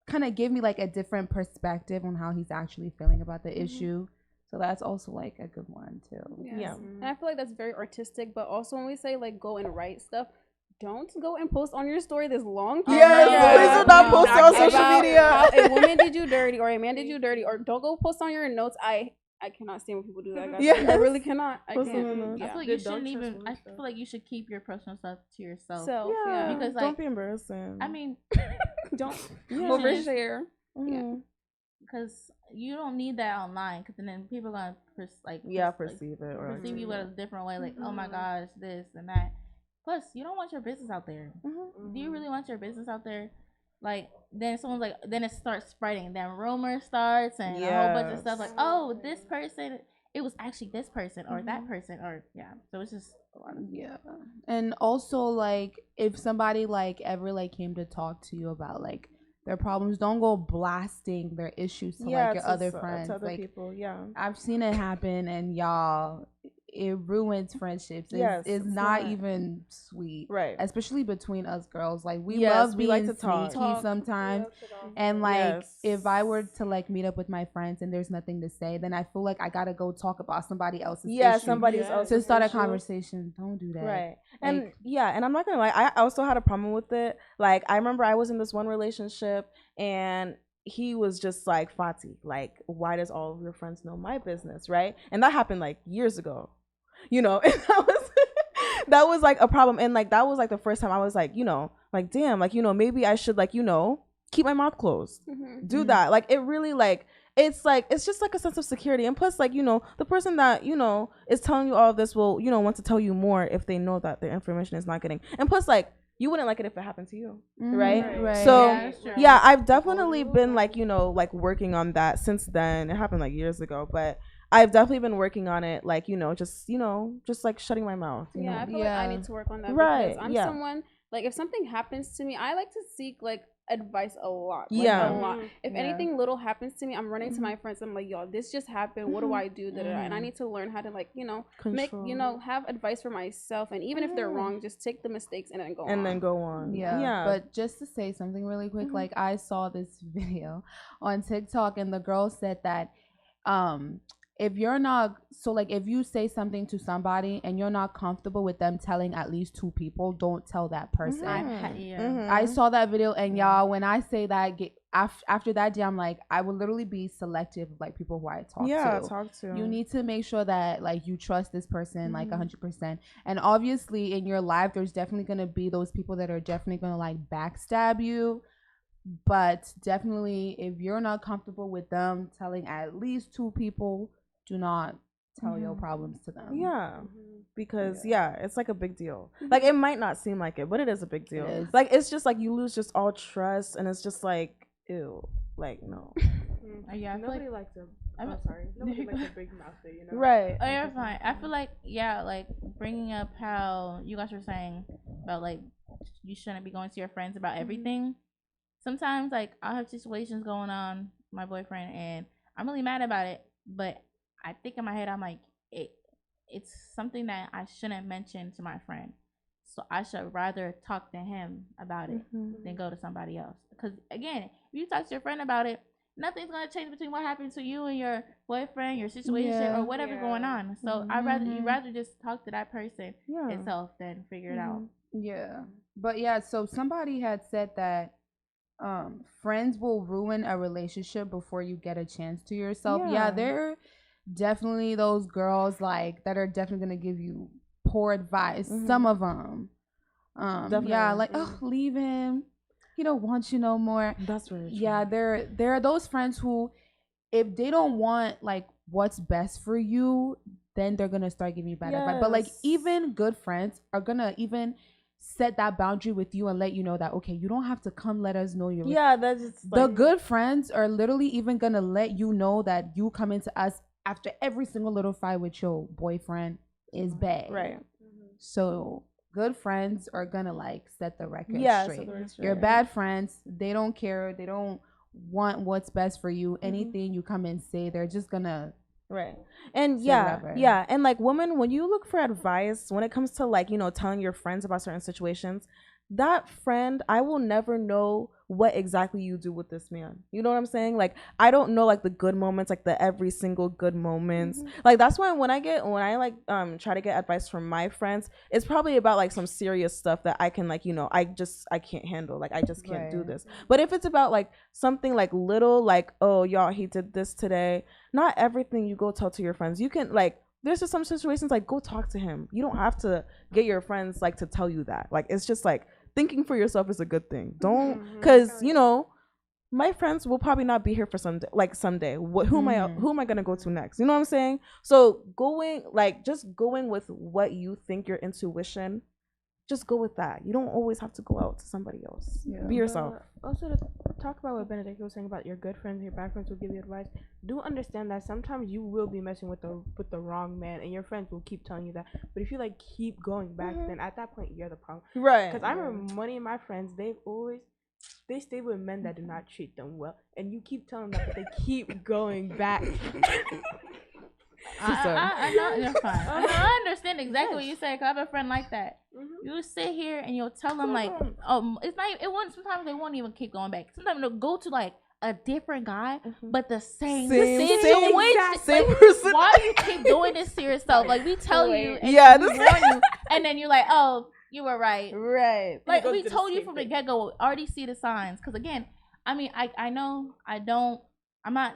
kind of give me like a different perspective on how he's actually feeling about the issue. So that's also like a good one too. Yes. And I feel like that's very artistic, but also when we say like go and write stuff, don't go and post on your story this long time. Please do not post on social media. How a woman did you dirty or a man did you dirty, or don't go post on your notes. I cannot stand when people do that, guys. I really cannot. I can't. I feel like you shouldn't even. I feel like you should keep your personal stuff to yourself. Because like, don't be embarrassing. I mean, don't overshare. Because you don't need that online. Because then people are gonna perceive it or perceive you in a different way. Like, oh my gosh, this and that. Plus, you don't want your business out there. Do you really want your business out there? Like, then someone's like, then it starts spreading. Then rumor starts and a whole bunch of stuff like, oh, this person, it was actually this person or that person or So it's just a lot of And also like if somebody like ever like came to talk to you about like their problems, don't go blasting their issues to like your other friends, to other like people. I've seen it happen, and y'all, it ruins friendships. It's not even sweet, right? Especially between us girls. Like we love being like to sneaky sometimes, and like if I were to like meet up with my friends and there's nothing to say, then I feel like I gotta go talk about somebody else's issue. Somebody else to start a conversation. Don't do that, right? And and I'm not gonna lie, I also had a problem with it. Like I remember I was in this one relationship and he was just like, Fati, like, why does all of your friends know my business, right? And that happened like years ago. And that was like a problem. And like that was like the first time I was like, like damn, like maybe I should like keep my mouth closed, do that. Like it really like it's just like a sense of security. And plus like the person that is telling you all of this will want to tell you more if they know that their information is not getting. And plus like you wouldn't like it if it happened to you, right? So I've definitely been like like working on that since then. It happened like years ago, but I've definitely been working on it, like just like shutting my mouth. I feel like I need to work on that, because I'm someone like if something happens to me, I like to seek like advice a lot. A lot. If anything little happens to me, I'm running to my friends. I'm like, yo, this just happened. What do I do? And I need to learn how to like make have advice for myself. And even if they're wrong, just take the mistakes and then go on. But just to say something really quick, like I saw this video on TikTok and the girl said that if you're not if you say something to somebody and you're not comfortable with them telling at least 2 people, don't tell that person. I saw that video, and y'all, when I say that, after that day, I'm like, I would literally be selective of like people who I talk to. You need to make sure that like you trust this person like 100%. And obviously in your life, there's definitely gonna be those people that are definitely gonna like backstab you. But definitely, if you're not comfortable with them telling at least 2 people, do not tell your problems to them. Because it's like a big deal. Like it might not seem like it, but it is a big deal. Like it's just like you lose just all trust, and it's just like ew, like no. Nobody likes a nobody likes a big mouth, right? Oh, you're fine. I feel like like bringing up how you guys were saying about like you shouldn't be going to your friends about everything. Sometimes like I'll have situations going on with my boyfriend and I'm really mad about it, but I think in my head I'm like it's something that I shouldn't mention to my friend, so I should rather talk to him about it than go to somebody else. Because again, if you talk to your friend about it, nothing's gonna change between what happened to you and your boyfriend, your situation, or whatever going on. So I'd rather just talk to that person itself than figure it out. But so somebody had said that friends will ruin a relationship before you get a chance to yourself. They're definitely those girls like that are definitely gonna give you poor advice. Some of them like oh, leave him, he don't want you no more. That's really true. There are those friends who, if they don't want like what's best for you, then they're gonna start giving you bad advice. But like even good friends are gonna even set that boundary with you and let you know that okay, you don't have to come let us know you're that's the good friends are literally even gonna let you know that you come into us after every single little fight with your boyfriend is bad, right? So good friends are gonna like set the record straight. Your bad friends, they don't care. They don't want what's best for you. Anything you come and say, they're just gonna And yeah, and like women, when you look for advice when it comes to like, you know, telling your friends about certain situations, that friend, I will never know what exactly you do with this man. You know what I'm saying? Like, I don't know like the good moments, like the every single good moments. Like, that's why when I like try to get advice from my friends, it's probably about like some serious stuff that I can like, you know, I can't handle. Like, I just can't do this. But if it's about like something like little, like, oh y'all, he did this today, not everything you go tell to your friends. You can like, there's just some situations like, go talk to him. You don't have to get your friends like to tell you that. Like, it's just like, thinking for yourself is a good thing. Don't, because you know, my friends will probably not be here for someday. Who am I gonna go to next? You know what I'm saying? So just going with what you think, your intuition, just go with that. You don't always have to go out to somebody else. Be yourself. Also, to talk about what Benedict was saying about your good friends, your bad friends will give you advice. Do understand that sometimes you will be messing with the wrong man, and your friends will keep telling you that. But if you like keep going back, then at that point you're the problem. Right. Because I remember many of my friends, they stay with men that do not treat them well, and you keep telling them that, but they keep going back. I know you're fine. I understand exactly what you say. 'Cause I have a friend like that. You sit here and you'll tell them like, it's not. It won't. Sometimes they won't even keep going back. Sometimes they'll go to like a different guy, but the same situation. Same person. Why do you keep doing this to yourself? Like we tell you, and we warn you, and then you're like, oh, you were right. Right. Like we told you from the get go. Already see the signs. Because again, I mean, I know I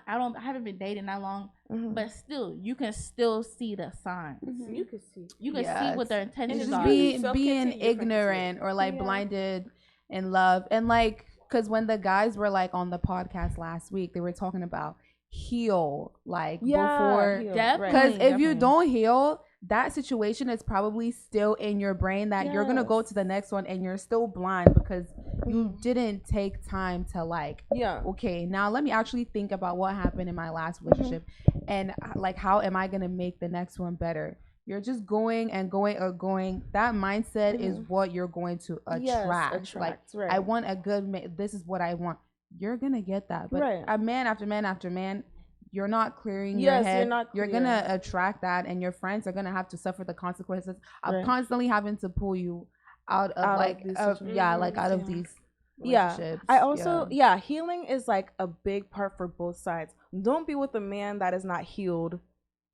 haven't been dating that long. But still, you can still see the signs. You can see. You can see what their intentions are. Being ignorant or like blinded in love. And like, because when the guys were like on the podcast last week, they were talking about heal like before. Because if you don't heal, that situation is probably still in your brain that you're going to go to the next one and you're still blind because you didn't take time to like, okay, now let me actually think about what happened in my last relationship and like, how am I going to make the next one better? You're just going and going or going. That mindset is what you're going to attract. Like, I want a good this is what I want. You're going to get that. But a man after man after man, you're not clearing your head. You're gonna attract that, and your friends are gonna have to suffer the consequences of constantly having to pull you out of out of these relationships. I also healing is like a big part for both sides. Don't be with a man that is not healed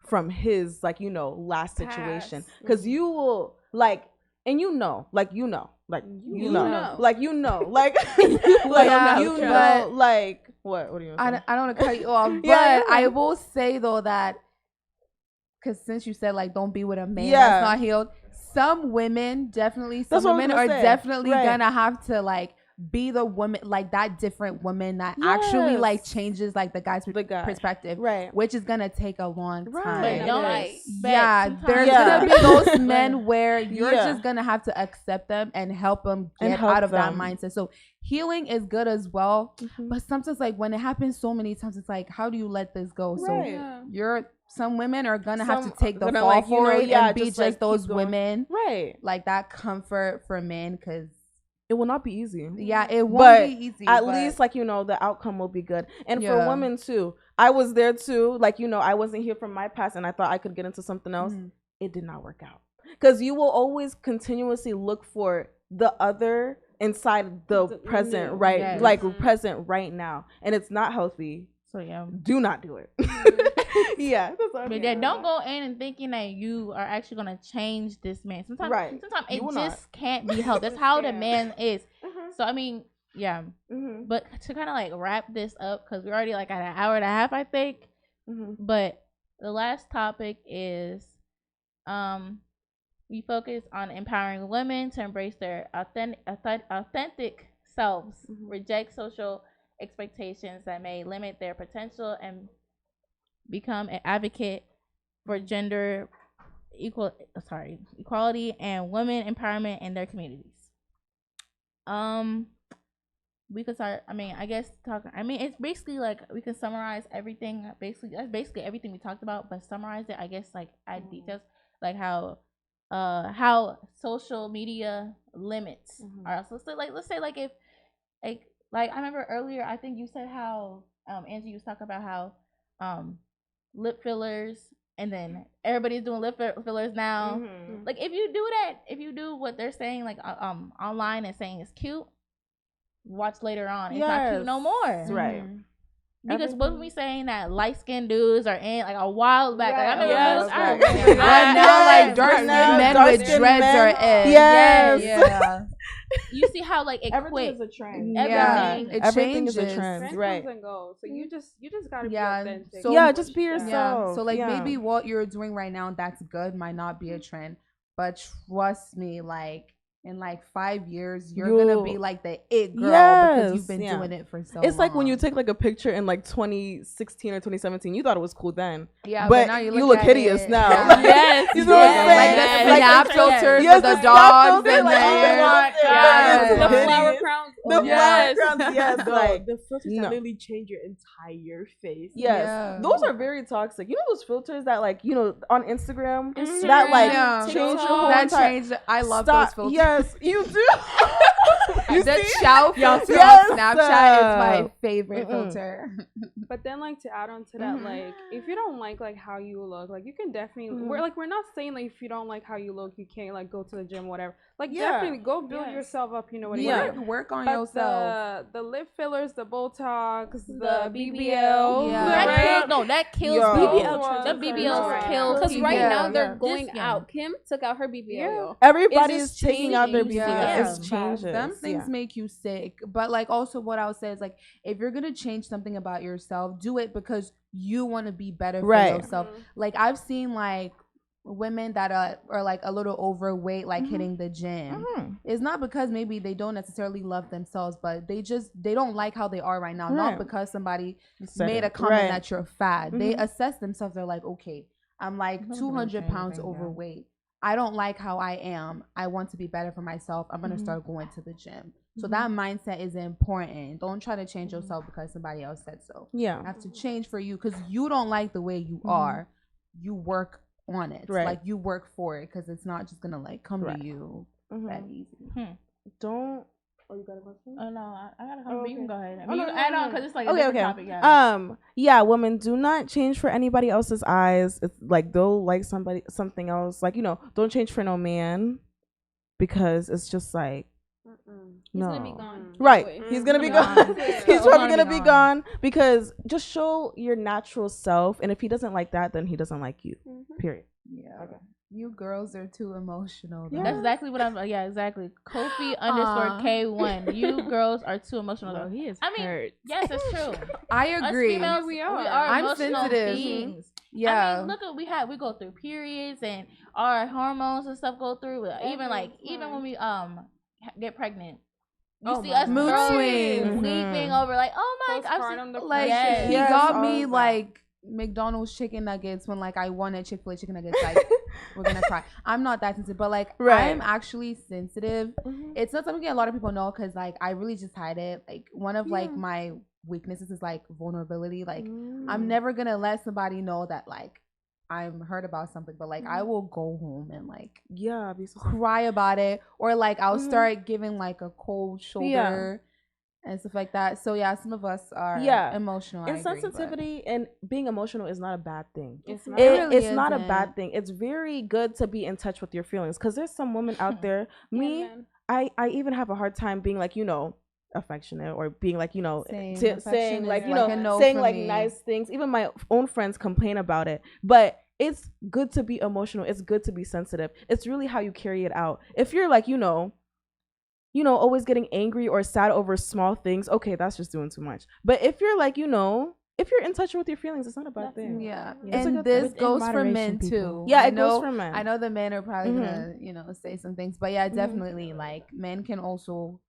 from his last situation, because you will like what do you I don't want to cut you off, but I will say though that because since you said like don't be with a man that's not healed, some women are definitely gonna have to like be the woman, like that different woman that actually like changes like the guy's perspective, which is gonna take a long time. There's gonna be those men where you're just gonna have to accept them and help them get out of that mindset. So healing is good as well, but sometimes like when it happens so many times, it's like, how do you let this go? So some women are gonna have to take the fall for it and be just those women, like that comfort for men, because it will not be easy. Yeah, it won't be easy. At least the outcome will be good. And for women too, I was there too. I wasn't here from my past and I thought I could get into something else. It did not work out. Because you will always continuously look for the other inside the present, right? Like present right now. And it's not healthy. So do not do it. But don't go in and thinking that you are actually gonna change this man. Sometimes it just can't be helped. That's how the man is. So I mean, But to kind of like wrap this up, because we're already like at an hour and a half, I think. But the last topic is, we focus on empowering women to embrace their authentic selves, reject social expectations that may limit their potential, and become an advocate for gender equality and women empowerment in their communities. We could start. It's basically like we can summarize everything. That's basically everything we talked about, but summarize it. I guess like add details, like how how social media limits are also, so like, let's say like if like I remember earlier, I think you said how Angie was talking about how lip fillers, and then everybody's doing lip fillers now. Like if you do that, if you do what they're saying like online and saying it's cute, watch later on it's not cute no more. Right. Because both of me saying that light skinned dudes are in like a while back. Like, I remember right now, like dark skinned men with dreads are in. Yes. Yeah. You see how like it everything quit. is a trend. Everything is a Trend trend. Right. comes and goes. So you just gotta be Yeah. authentic. So just be yourself. Yeah. So like maybe what you're doing right now that's good might not be a trend, but trust me, like in like 5 years you're gonna be like the it girl because you've been doing it for so long. It's like when you take like a picture in like 2016 or 2017, you thought it was cool then. Yeah, but now you look hideous now. Yes. You know what I'm saying? Like the snap filters with the dogs in there. Oh my God. The flower crowns. The flower crowns, yes. Like the filters that literally change your entire face. Yes. Yeah. Those are very toxic. You know those filters that like, you know, on Instagram that like change your whole entire... I love those filters. Yes, you do. The chow filter on Snapchat is my favorite filter. But then, like, to add on to that, like, if you don't like how you look, like, you can definitely, we're not saying, like, if you don't like how you look, you can't, like, go to the gym, whatever. Like, definitely go build yourself up, you know what I mean? Work on yourself. The lip fillers, the Botox, the BBL. That kills BBL. The BBLs kill. Because right now they're going out. Kim took out her BBL. Everybody's taking out their BBL. Yeah. It's changes. Them things make you sick. But like also what I would say is like if you're gonna change something about yourself, do it because you want to be better for yourself. Like I've seen like women that are like a little overweight, like hitting the gym. It's not because maybe they don't necessarily love themselves, but they don't like how they are right now. Not because somebody made a comment that you're fat. They assess themselves. They're like, okay, I'm like 200 pounds overweight. I don't like how I am. I want to be better for myself. I'm gonna start going to the gym. So that mindset is important. Don't try to change yourself because somebody else said so. Yeah, you have to change for you because you don't like the way you are. You work on it, like you work for it, because it's not just gonna like come to you that easy. Don't. Oh, you got a question? Oh no, I got a comment. You can go ahead. I mean, you can add on because it's like a different topic. Yeah, women, do not change for anybody else's eyes. It's like they'll like something else. Like, you know, don't change for no man because it's just like He's gonna be gone. Right. Anyway. He's gonna be gone. He's probably gonna be gone because just show your natural self, and if he doesn't like that, then he doesn't like you. Period. Yeah. Okay. You girls are too emotional. Yeah. That's exactly what I'm. Yeah, exactly. Kofi _ K1. You girls are too emotional. Well, he is hurt. Yes, it's true. I agree. Us females, we are. I'm sensitive. Beings. Yeah. I mean, look at we go through periods and our hormones and stuff go through. Even when we get pregnant. You see us mood swings, weeping over like, oh my god, like he got me like McDonald's chicken nuggets when like I wanted Chick-fil-A chicken nuggets. Like we're gonna cry. I'm not that sensitive, but like I'm actually sensitive. It's not something a lot of people know because like I really just hide it. Like one of like my weaknesses is like vulnerability. Like I'm never gonna let somebody know that like I'm hurt about something, but like I will go home and like cry about it, or like I'll start giving like a cold shoulder and stuff like that. So yeah, some of us are emotional. And sensitivity and being emotional is not a bad thing. It's not a bad thing. It's very good to be in touch with your feelings because there's some women out there. I even have a hard time being like, you know, affectionate or being like, you know, saying like, you know, saying like nice things. Even my own friends complain about it, but it's good to be emotional. It's good to be sensitive. It's really how you carry it out. If you're like, you know, always getting angry or sad over small things, okay, that's just doing too much. But if you're like, you know, if you're in touch with your feelings, it's not a bad thing. Yeah. And this goes for men too. Yeah, it goes for men. I know the men are probably gonna, you know, say some things, but yeah, definitely like men can also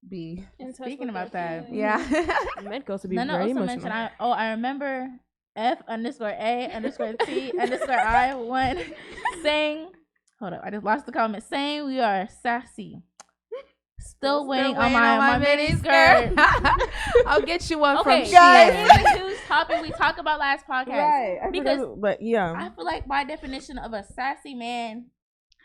be speaking about that. Yeah. Men go to be very emotional. Mentioned, I remember F_A_T_I1 saying, hold up, I just lost the comment, saying we are sassy. Still waiting on my mini skirt. I'll get you one from Shein. That's a huge topic we talked about last podcast. Right. Because but yeah, I feel like my definition of a sassy man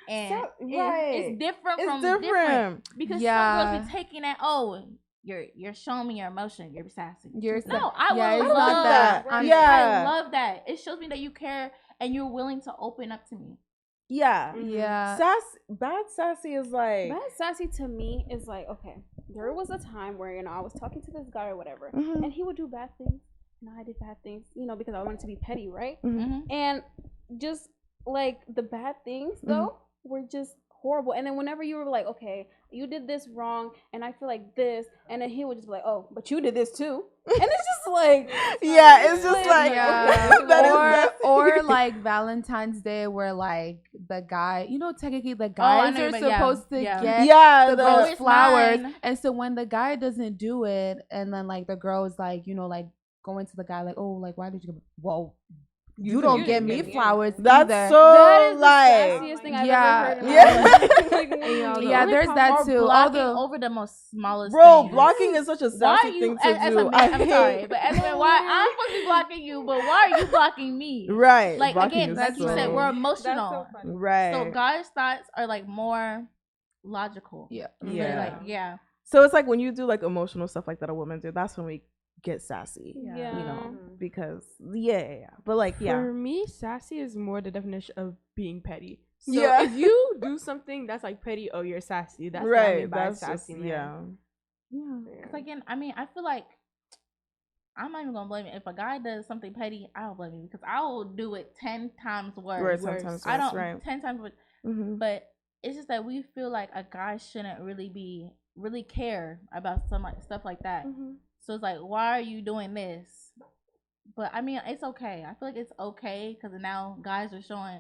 And right. it's different It's from different. because some girls be taking that, oh, you're showing me your emotion, you're sassy. I love that. I love that. It shows me that you care and you're willing to open up to me. Yeah. Bad sassy is like, bad sassy to me is like, okay, there was a time where, you know, I was talking to this guy or whatever, and he would do bad things and I did bad things, you know, because I wanted to be petty, right? And just like the bad things though were just horrible. And then whenever you were like, okay, you did this wrong and I feel like this, and then he would just be like, oh, but you did this too. And it's just like, it's just like, or like Valentine's Day, where like the guy, you know, technically the guys are supposed to get the girl's flowers, and so when the guy doesn't do it, and then like the girl is like, you know, like going to the guy like, oh, like why did you? Well, you don't get me flowers. That's either. so that is like, the sassiest thing I've ever heard. There's that too. Over the most smallest. Bro, things. blocking is such a sassy thing to do. I'm sorry, but as a man, why I'm supposed to be blocking you, but why are you blocking me? Right. Like blocking again, like you said, we're emotional. That's so funny. Right. So guys' thoughts are like more logical. Yeah. So it's like when you do like emotional stuff like that a woman do, that's when we get sassy. Yeah. You know, because but like for me, sassy is more the definition of being petty. So if you do something that's like petty, oh, you're sassy. That's what I mean by sassy, man. Because again, I mean, I feel like I'm not even gonna blame it. If a guy does something petty, I don't blame him because I will do it 10 times worse. I don't 10 times worse. But it's just that we feel like a guy shouldn't really care about stuff like that. So it's like, why are you doing this? But I mean, it's okay. I feel like it's okay because now guys are showing.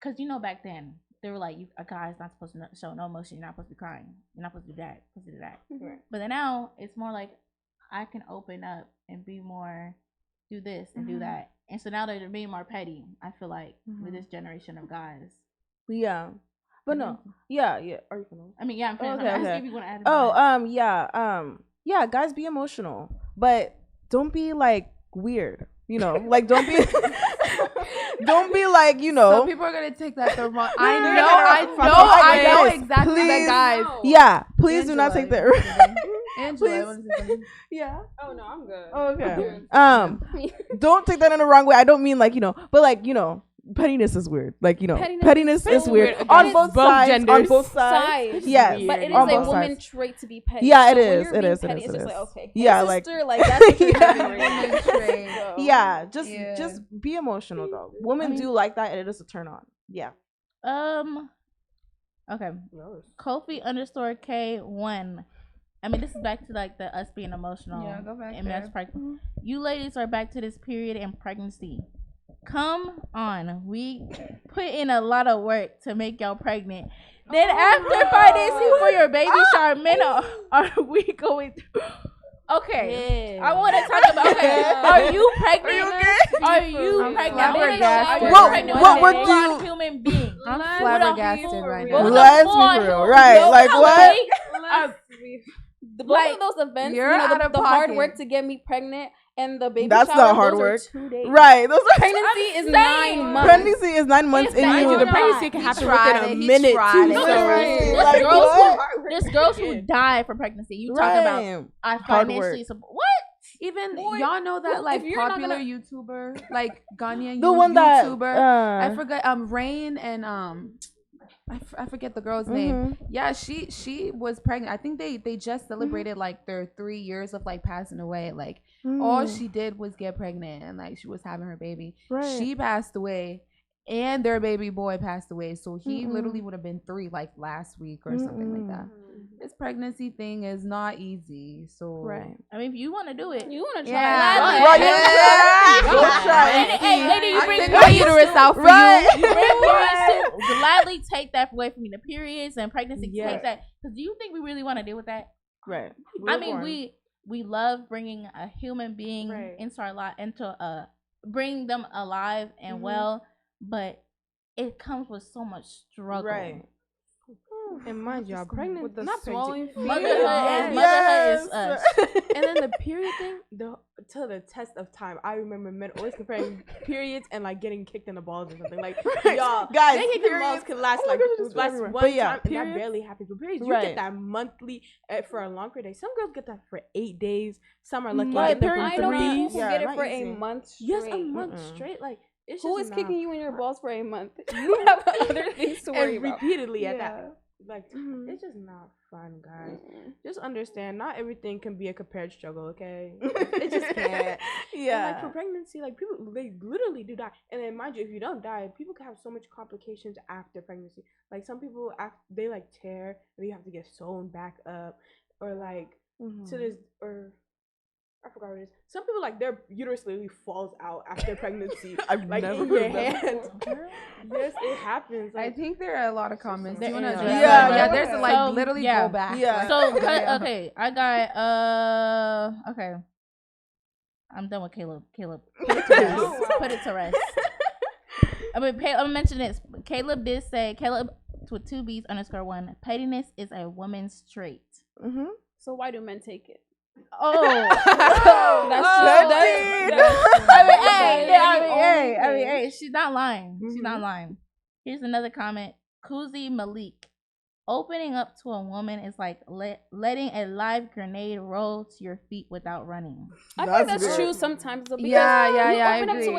Because you know, back then they were like, a guy's not supposed to show no emotion. You're not supposed to be crying. You're not supposed to do that. Supposed to do that. But then now it's more like I can open up and be more, do this and do that. And so now they're being more petty. I feel like with this generation of guys. Yeah. But no. Yeah. Are you finished? I mean, yeah, I'm finished. Okay. I'm if you want to add. Yeah, guys, be emotional, but don't be like weird. You know, like don't be like, you know. Some people are gonna take that the wrong. I know exactly the guys. Yeah, please do not take that. Angela, yeah. Oh no, I'm good. Okay. Don't take that in the wrong way. I don't mean like, you know, but like, you know, pettiness is weird. Like, you know, pettiness is weird on both sides. Genders. On both sides. Yes. But it is a woman trait to be petty. Yeah, it so is. It is. Petty, it's just like, okay. Yeah, sister, like that's what you're having right now. Yeah, just be emotional though. Women do like that, and it is a turn on. Yeah. Okay. Kofi _K1. I mean, this is back to like the us being emotional. Yeah, go back and there. You ladies are back to this period and pregnancy. Come on, we put in a lot of work to make y'all pregnant. Then after financing for your baby shower, men are we going through? Okay, I want to talk about. Okay, are you pregnant? Are you pregnant? What would you? Human being. I'm flabbergasted right now. Let's be real, right? Like what? Both of those events, you're the hard work to get me pregnant and the baby that's shower, not hard work. 2 days. Right. Those are pregnancy is 9 months. Pregnancy is 9 months in you. The pregnancy can happen within a minute too. There's girls who die for pregnancy. You talking about I financially support what? Even y'all know that like popular YouTuber, like Ghanaian the one that YouTuber. I forget Rain and I forget the girl's name. Yeah, she was pregnant. I think they just celebrated like their 3 years of like passing away. Like all she did was get pregnant and like she was having her baby. Right. She passed away and their baby boy passed away. So he literally would have been 3 like last week or something like that. This pregnancy thing is not easy. So right. I mean, if you want to do it, you want to try. Yeah. Go try. Hey, lady, you bring my uterus out for you. You bring periods to gladly take that away from me. The periods and pregnancy, take that. Because do you think we really want to deal with that? Right. I mean, we love bringing a human being into our life, bring them alive and well, but it comes with so much struggle. Right. And mind you, pregnant with the not swollen pregnancy. Motherhood is us. And then the period thing, to the test of time, I remember men always comparing periods and like getting kicked in the balls or something. Like y'all, guys, they kicked in the balls can last last one but yeah, time, and that barely happens. But periods, you get that monthly for a longer day. Some girls get that for 8 days. Some are lucky. I I know people who get it for a month straight. Yes, a month straight. Like. Who is kicking you in your balls for a month? You have other things to worry about. Repeatedly at that. Like, it's just not fun, guys. Just understand, not everything can be a compared struggle, okay? It just can't. And, like, for pregnancy, like, people, they literally do die. And then, mind you, if you don't die, people can have so much complications after pregnancy. Like, some people, they, like, tear, and you have to get sewn back up. Or, like, to this, or... I forgot what it is. Some people, like, their uterus literally falls out after pregnancy. I've like never in your hand. Yes, it happens. Like, I think there are a lot of comments. Do you want to address that? Yeah, there's a, like, literally go back. Yeah. So, okay, I got, okay. I'm done with Caleb. Put it to rest. Put it to rest. I'm gonna mention this. Caleb did say, Caleb with 2 B's _1, pettiness is a woman's trait. So why do men take it? Oh, that's hey, she's not lying. She's not lying. Here's another comment. Kuzi Malik. Opening up to a woman is like letting a live grenade roll to your feet without running. I think that's true sometimes. Though, because you open up to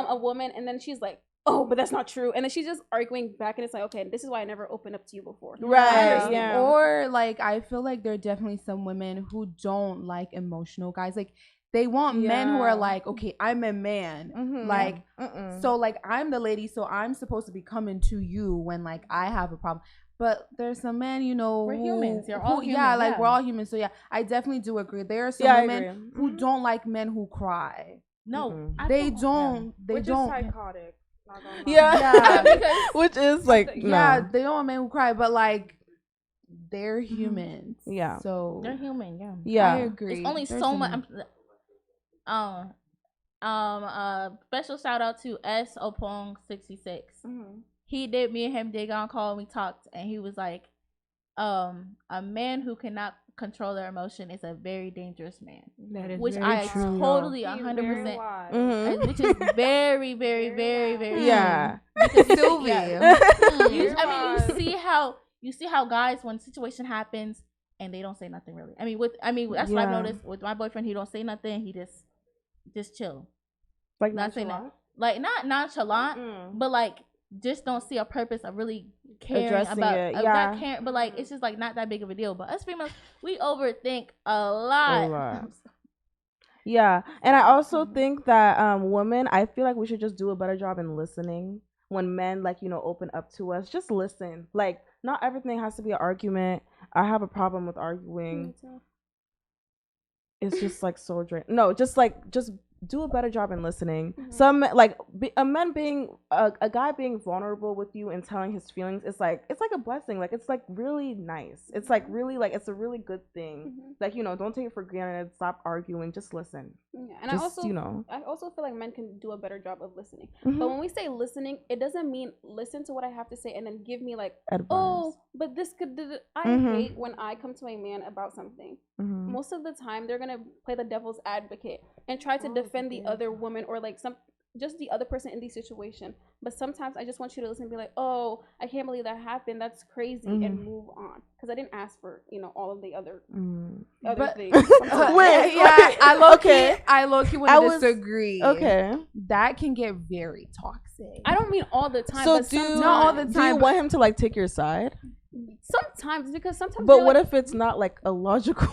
a woman and then she's like, oh, but that's not true. And then she's just arguing back and it's like, okay, this is why I never opened up to you before. Right. Yeah. Or like, I feel like there are definitely some women who don't like emotional guys. Like, they want men who are like, okay, I'm a man. Like, so like, I'm the lady, so I'm supposed to be coming to you when like I have a problem. But there's some men, you know, we're humans. You're all human. Yeah, like we're all humans. So yeah, I definitely do agree. There are some women who don't like men who cry. No, they don't. They Which don't. is psychotic. Yeah. Which is like, yeah, they don't want men who cry, but like, they're humans. Yeah. So they're human. Yeah. Yeah. I agree. It's only so much. Special shout out to S Opong 66. He did. Me and him did on call. And we talked, and he was like, a man who cannot control their emotion is a very dangerous man. That is which very I true. totally 100%. Which is very, very, very, very yeah. Sylvia. I mean, you see how guys, when situation happens and they don't say nothing really. I mean, that's what I've noticed with my boyfriend. He don't say nothing. He just chill. Like not saying that. Like not nonchalant, but like just don't see a purpose of really caring addressing about it. not caring, but like it's just like not that big of a deal. But us females, we overthink a lot. Yeah, and I also think that women, I feel like we should just do a better job in listening when men, like, you know, open up to us. Just listen. Like, not everything has to be an argument. I have a problem with arguing. It's just like so draining. No, just do a better job in listening. Some like a man being a guy being vulnerable with you and telling his feelings. It's like a blessing. Like, it's like really nice. It's like really like it's a really good thing. Like, you know, don't take it for granted. Stop arguing. Just listen. Yeah, and just, I also, you know, I also feel like men can do a better job of listening. But when we say listening, it doesn't mean listen to what I have to say and then give me like advice. Oh, but this could. I hate when I come to a man about something. Most of the time, they're gonna play the devil's advocate and try to defend the other woman or like just the other person in the situation. But sometimes I just want you to listen and be like, oh, I can't believe that happened. That's crazy, and move on. Because I didn't ask for, you know, all of the other things. Wait, yeah, I low-key would disagree. Okay. That can get very toxic. I don't mean all the time. So but not all the time. Do you want him to like take your side? Sometimes, because sometimes. But what if it's not like a logical?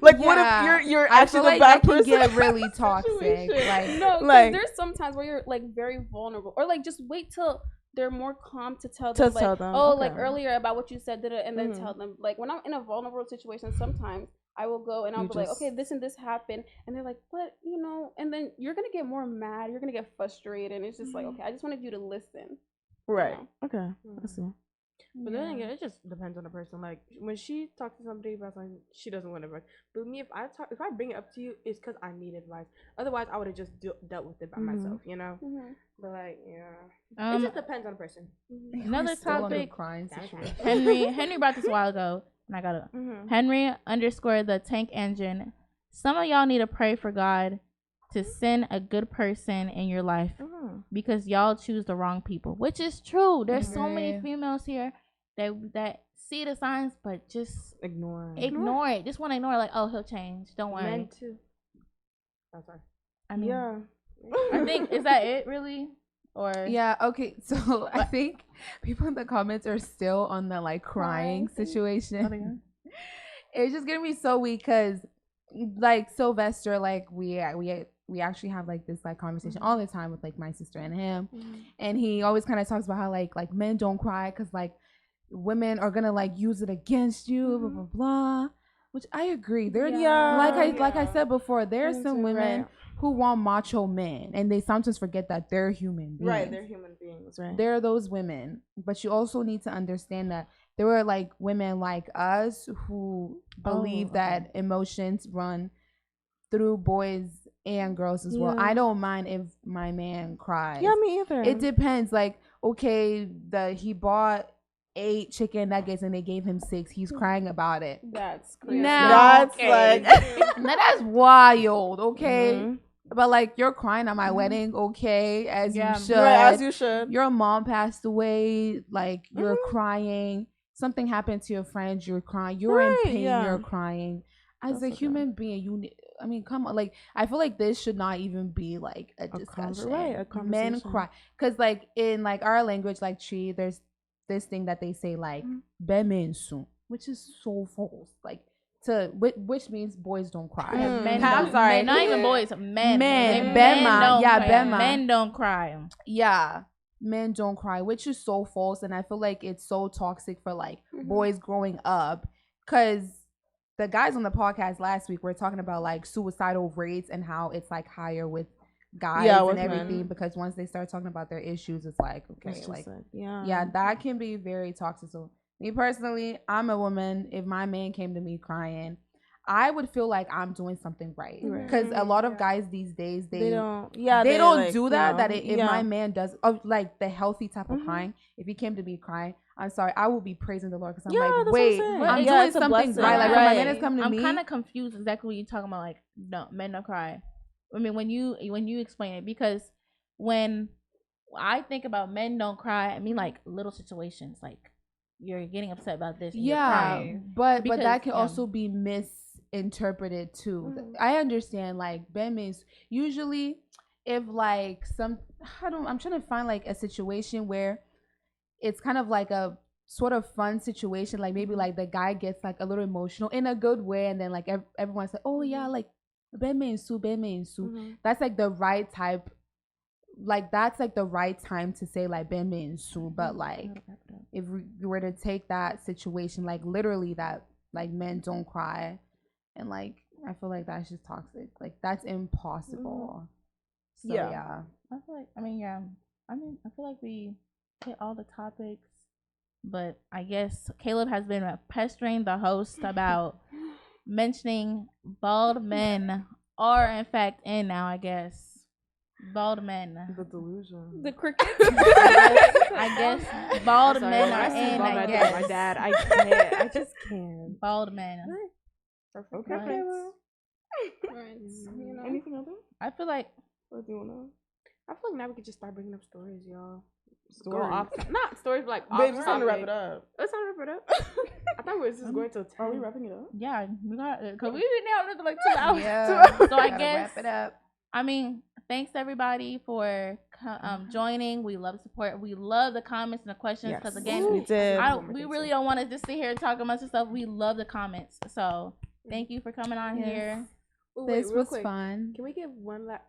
Like, what if you're actually the bad person? Can get really toxic. Like, no, like there's sometimes where you're like very vulnerable, or like just wait till they're more calm to tell them. Oh, like earlier about what you said, and then tell them. Like when I'm in a vulnerable situation, sometimes I will go and I'll be like, okay, this and this happened, and they're like, but you know, and then you're gonna get more mad, you're gonna get frustrated, and it's just like, okay, I just wanted you to listen. Right. Okay. I see. But then again, it just depends on the person. Like when she talks to somebody about something, she doesn't want advice. But me, if I bring it up to you, it's because I need advice. Otherwise, I would have just dealt with it by myself, you know. But like, yeah, it just depends on the person. Another topic. Crying situation. Henry brought this a while ago, and I got it. Henry _ the tank engine. Some of y'all need to pray for God to send a good person in your life because y'all choose the wrong people, which is true. There's so many females here that see the signs but just ignore it. Just want to ignore, like, oh, he'll change, don't worry. Men too. Oh, sorry. I mean, I think, is that it really? Or yeah, okay, so I think people in the comments are still on the like crying situation. It's just gonna be so weak because like Sylvester, like we actually have like this like conversation all the time with like my sister and him, and he always kind of talks about how like men don't cry because like women are gonna like use it against you, blah blah blah. Which I agree. There, like I said before, there are some women who want macho men, and they sometimes forget that they're human beings. Right, they're human beings. Right, there are those women, but you also need to understand that there were like women like us who believe that emotions run through boys and girls as well. I don't mind if my man cries. Yeah, me either. It depends. Like, okay, he bought 8 chicken nuggets and they gave him 6. He's crying about it. That's crazy. Now, that's like now that's wild. Okay. But like, you're crying at my wedding, okay, as you should. Right, as you should. Your mom passed away, like you're crying. Something happened to your friends, you're crying. You're in pain, you're crying. As a human being, I mean, come on. Like, I feel like this should not even be like a discussion. A conversation. Men cry, because like in like our language, like Chi, there's this thing that they say like "bemensu," which is so false. Like, which means boys don't cry. Men I'm sorry, men, not even boys. Men. Bema. Men don't cry. Yeah, men don't cry, which is so false, and I feel like it's so toxic for like boys growing up, because the guys on the podcast last week were talking about like suicidal rates and how it's like higher with guys and everything, because once they start talking about their issues, it's like, okay, like that can be very toxic. So me personally, I'm a woman. If my man came to me crying, I would feel like I'm doing something right, because a lot of guys these days they don't like, do that. That if my man does like the healthy type of crying, if he came to me crying, I'm sorry, I will be praising the Lord, because I'm like, wait, I'm doing something right. Like when my man is coming to me, I'm kind of confused exactly what you're talking about. Like, no, men don't cry. I mean, when you explain it, because when I think about men don't cry, I mean like little situations, like you're getting upset about this. And you're crying. but that can also be misinterpreted too. I understand, like Ben means usually if like I'm trying to find like a situation where it's kind of like a sort of fun situation, like maybe like the guy gets like a little emotional in a good way, and then like everyone's like, oh yeah, like Ben Su. That's like the right type, like that's like the right time to say like Ben Su. But like if you were to take that situation like literally, that like men don't cry, and like I feel like that's just toxic. Like that's impossible. So yeah. I feel like we hit all the topics, but I guess Caleb has been pestering the host about mentioning bald men are in fact in now, I guess. Bald men. The delusion. The crickets. I guess bald men are in, I guess. My dad, I can't. I just can't. Bald men. Okay. Anything else? I feel like, what do you want to? I feel like now we could just start bringing up stories, y'all. Not stories, but like babe, it's time to wrap it up. It's time to wrap it up. I thought we were just going to. Are we wrapping it up? Yeah, we got it. Cause we've been down for like 2 hours. Yeah, so I guess wrap it up. I mean, thanks everybody for joining. We love the support. We love the comments and the questions, because again, we really don't want to just sit here and talk about stuff. We love the comments. So thank you for coming on here. Ooh, this was fun. Can we give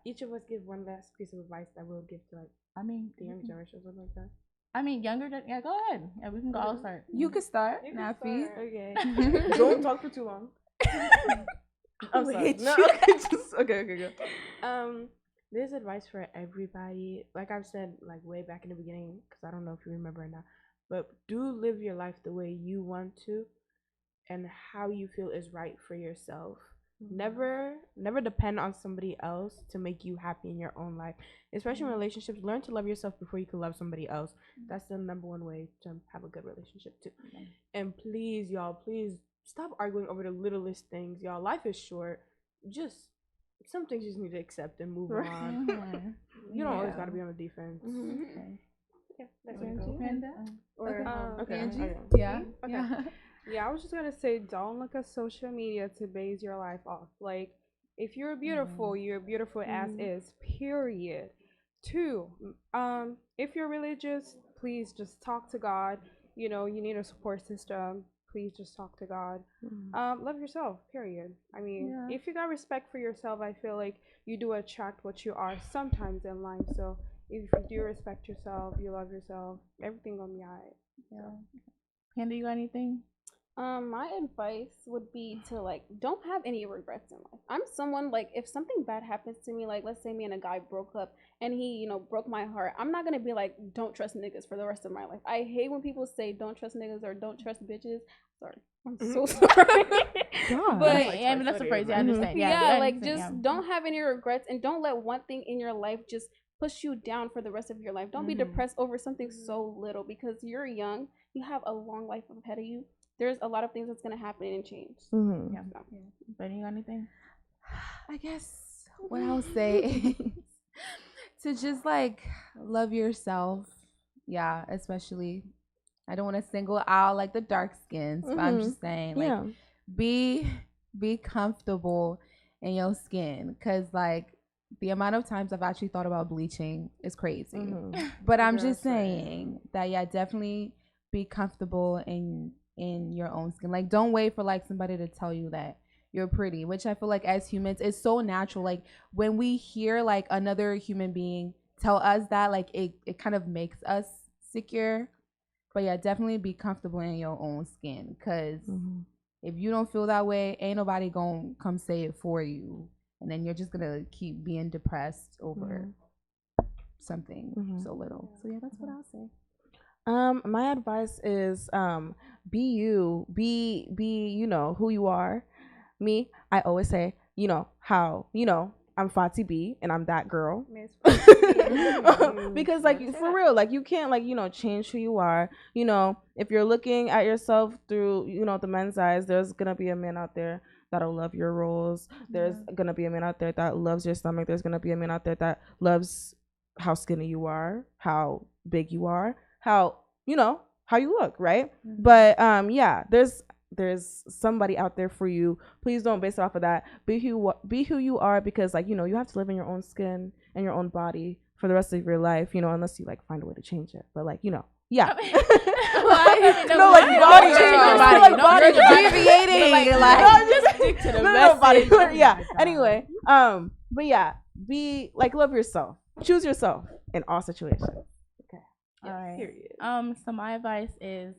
each of us give one last piece of advice that we'll give to like the younger generation or something like that? I mean, younger. Yeah, go ahead. Yeah, we can all start. You can start. Nafi. Okay. Don't talk for too long. I'm sorry. No, okay, go. There's advice for everybody. Like I've said, like way back in the beginning, because I don't know if you remember or not. but do live your life the way you want to and how you feel is right for yourself. Never depend on somebody else to make you happy in your own life, especially in relationships. Learn to love yourself before you can love somebody else. That's the number one way to have a good relationship too. And please, y'all, please stop arguing over the littlest things, y'all. Life is short. Just some things you just need to accept and move on. You don't always gotta be on the defense. Okay. Yeah, that's Okay. Angie? Yeah. Okay. Yeah, I was just gonna say, don't look at social media to base your life off. Like, if you're beautiful, you're beautiful as is. Period. Two, if you're religious, please just talk to God. You know, you need a support system. Please just talk to God. Love yourself. Period. I mean, if you got respect for yourself, I feel like you do attract what you are sometimes in life. So if you do respect yourself, you love yourself, everything gonna be alright. Yeah. Panda, you got anything? My advice would be to like don't have any regrets in life. I'm someone like if something bad happens to me, like let's say me and a guy broke up and he, you know, broke my heart, I'm not gonna be like don't trust niggas for the rest of my life. I hate when people say don't trust niggas or don't trust bitches. Sorry, I'm so sorry. But I mean that's a phrase. I understand. Yeah, like just don't have any regrets and don't let one thing in your life just push you down for the rest of your life. Don't be depressed over something so little because you're young. You have a long life ahead of you. There's a lot of things that's gonna happen and change. Yeah. But you got anything? I guess what I'll say is to just like love yourself. Yeah, especially I don't want to single out like the dark skins, but I'm just saying like be comfortable in your skin, because like the amount of times I've actually thought about bleaching is crazy. But I'm just saying that definitely be comfortable in your own skin. Like don't wait for like somebody to tell you that you're pretty, which I feel like as humans it's so natural. Like when we hear like another human being tell us that, like it kind of makes us secure. But definitely be comfortable in your own skin, because if you don't feel that way, ain't nobody gonna come say it for you, and then you're just gonna keep being depressed over something so little. So that's what I'll say. My advice is be you, be you know who you are. Me, I always say, you know how, you know, I'm Fati B and I'm that girl. Because like for real, like you can't like, you know, change who you are. You know, if you're looking at yourself through, you know, the men's eyes, there's gonna be a man out there that'll love your rolls. There's gonna be a man out there that loves your stomach. There's gonna be a man out there that loves how skinny you are, how big you are, how, you know, how you look, right? But there's somebody out there for you. Please don't base it off of that. Be who you are, because like, you know, you have to live in your own skin and your own body for the rest of your life, you know, unless you like find a way to change it. But like, you know, body deviating, like just stick to the message. Anyway, but be like, love yourself, choose yourself in all situations. All right. Period. So my advice is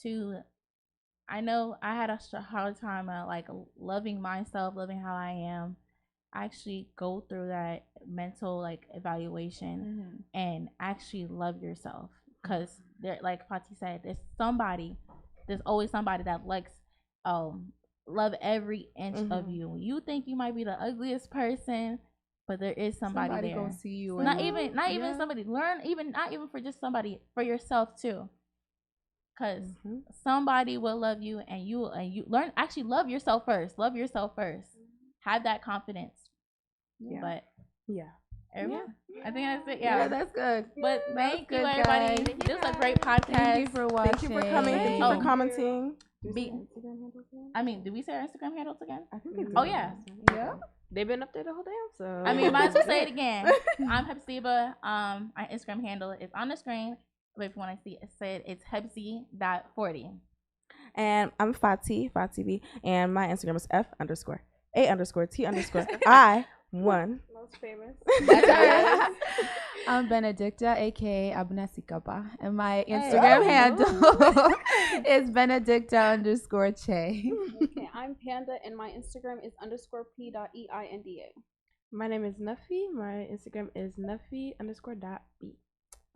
to, I know I had a hard time like loving myself, loving how I am. Actually go through that mental like evaluation and actually love yourself, because there, like Pati said, there's always somebody that likes love every inch of you. You think you might be the ugliest person, but there is somebody there. Gonna see you. Not even somebody. Learn even not even for just somebody, for yourself too. Cause somebody will love you, and you learn actually love yourself first. Love yourself first. Have that confidence. But everyone, I think that's it. Yeah, that's good. But thank you, everybody. Guys. This was a great podcast. Thank you for watching. Thank you for coming. Thank you for commenting. Did we say our Instagram handles again? I think we did. Oh yeah. They've been up there the whole damn. So I mean, might as well say it again. I'm Hepzibah. Our Instagram handle is on the screen. But if you want to see it said, it's Hepzi.40. And I'm Fati B, and my Instagram is F_A_T_I1. Most famous. I'm Benedicta, aka Abnasikapa, and my Instagram handle is Benedicta_Che. Okay, I'm Panda, and my Instagram is _P.EINDA. My name is Nuffy. My Instagram is Nuffy_.B.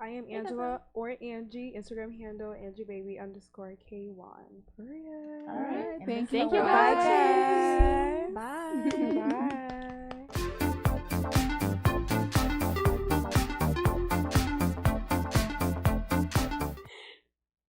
I am Angela or Angie. Instagram handle AngieBaby_K1. All right. Thank you you for for watching. Bye. Bye.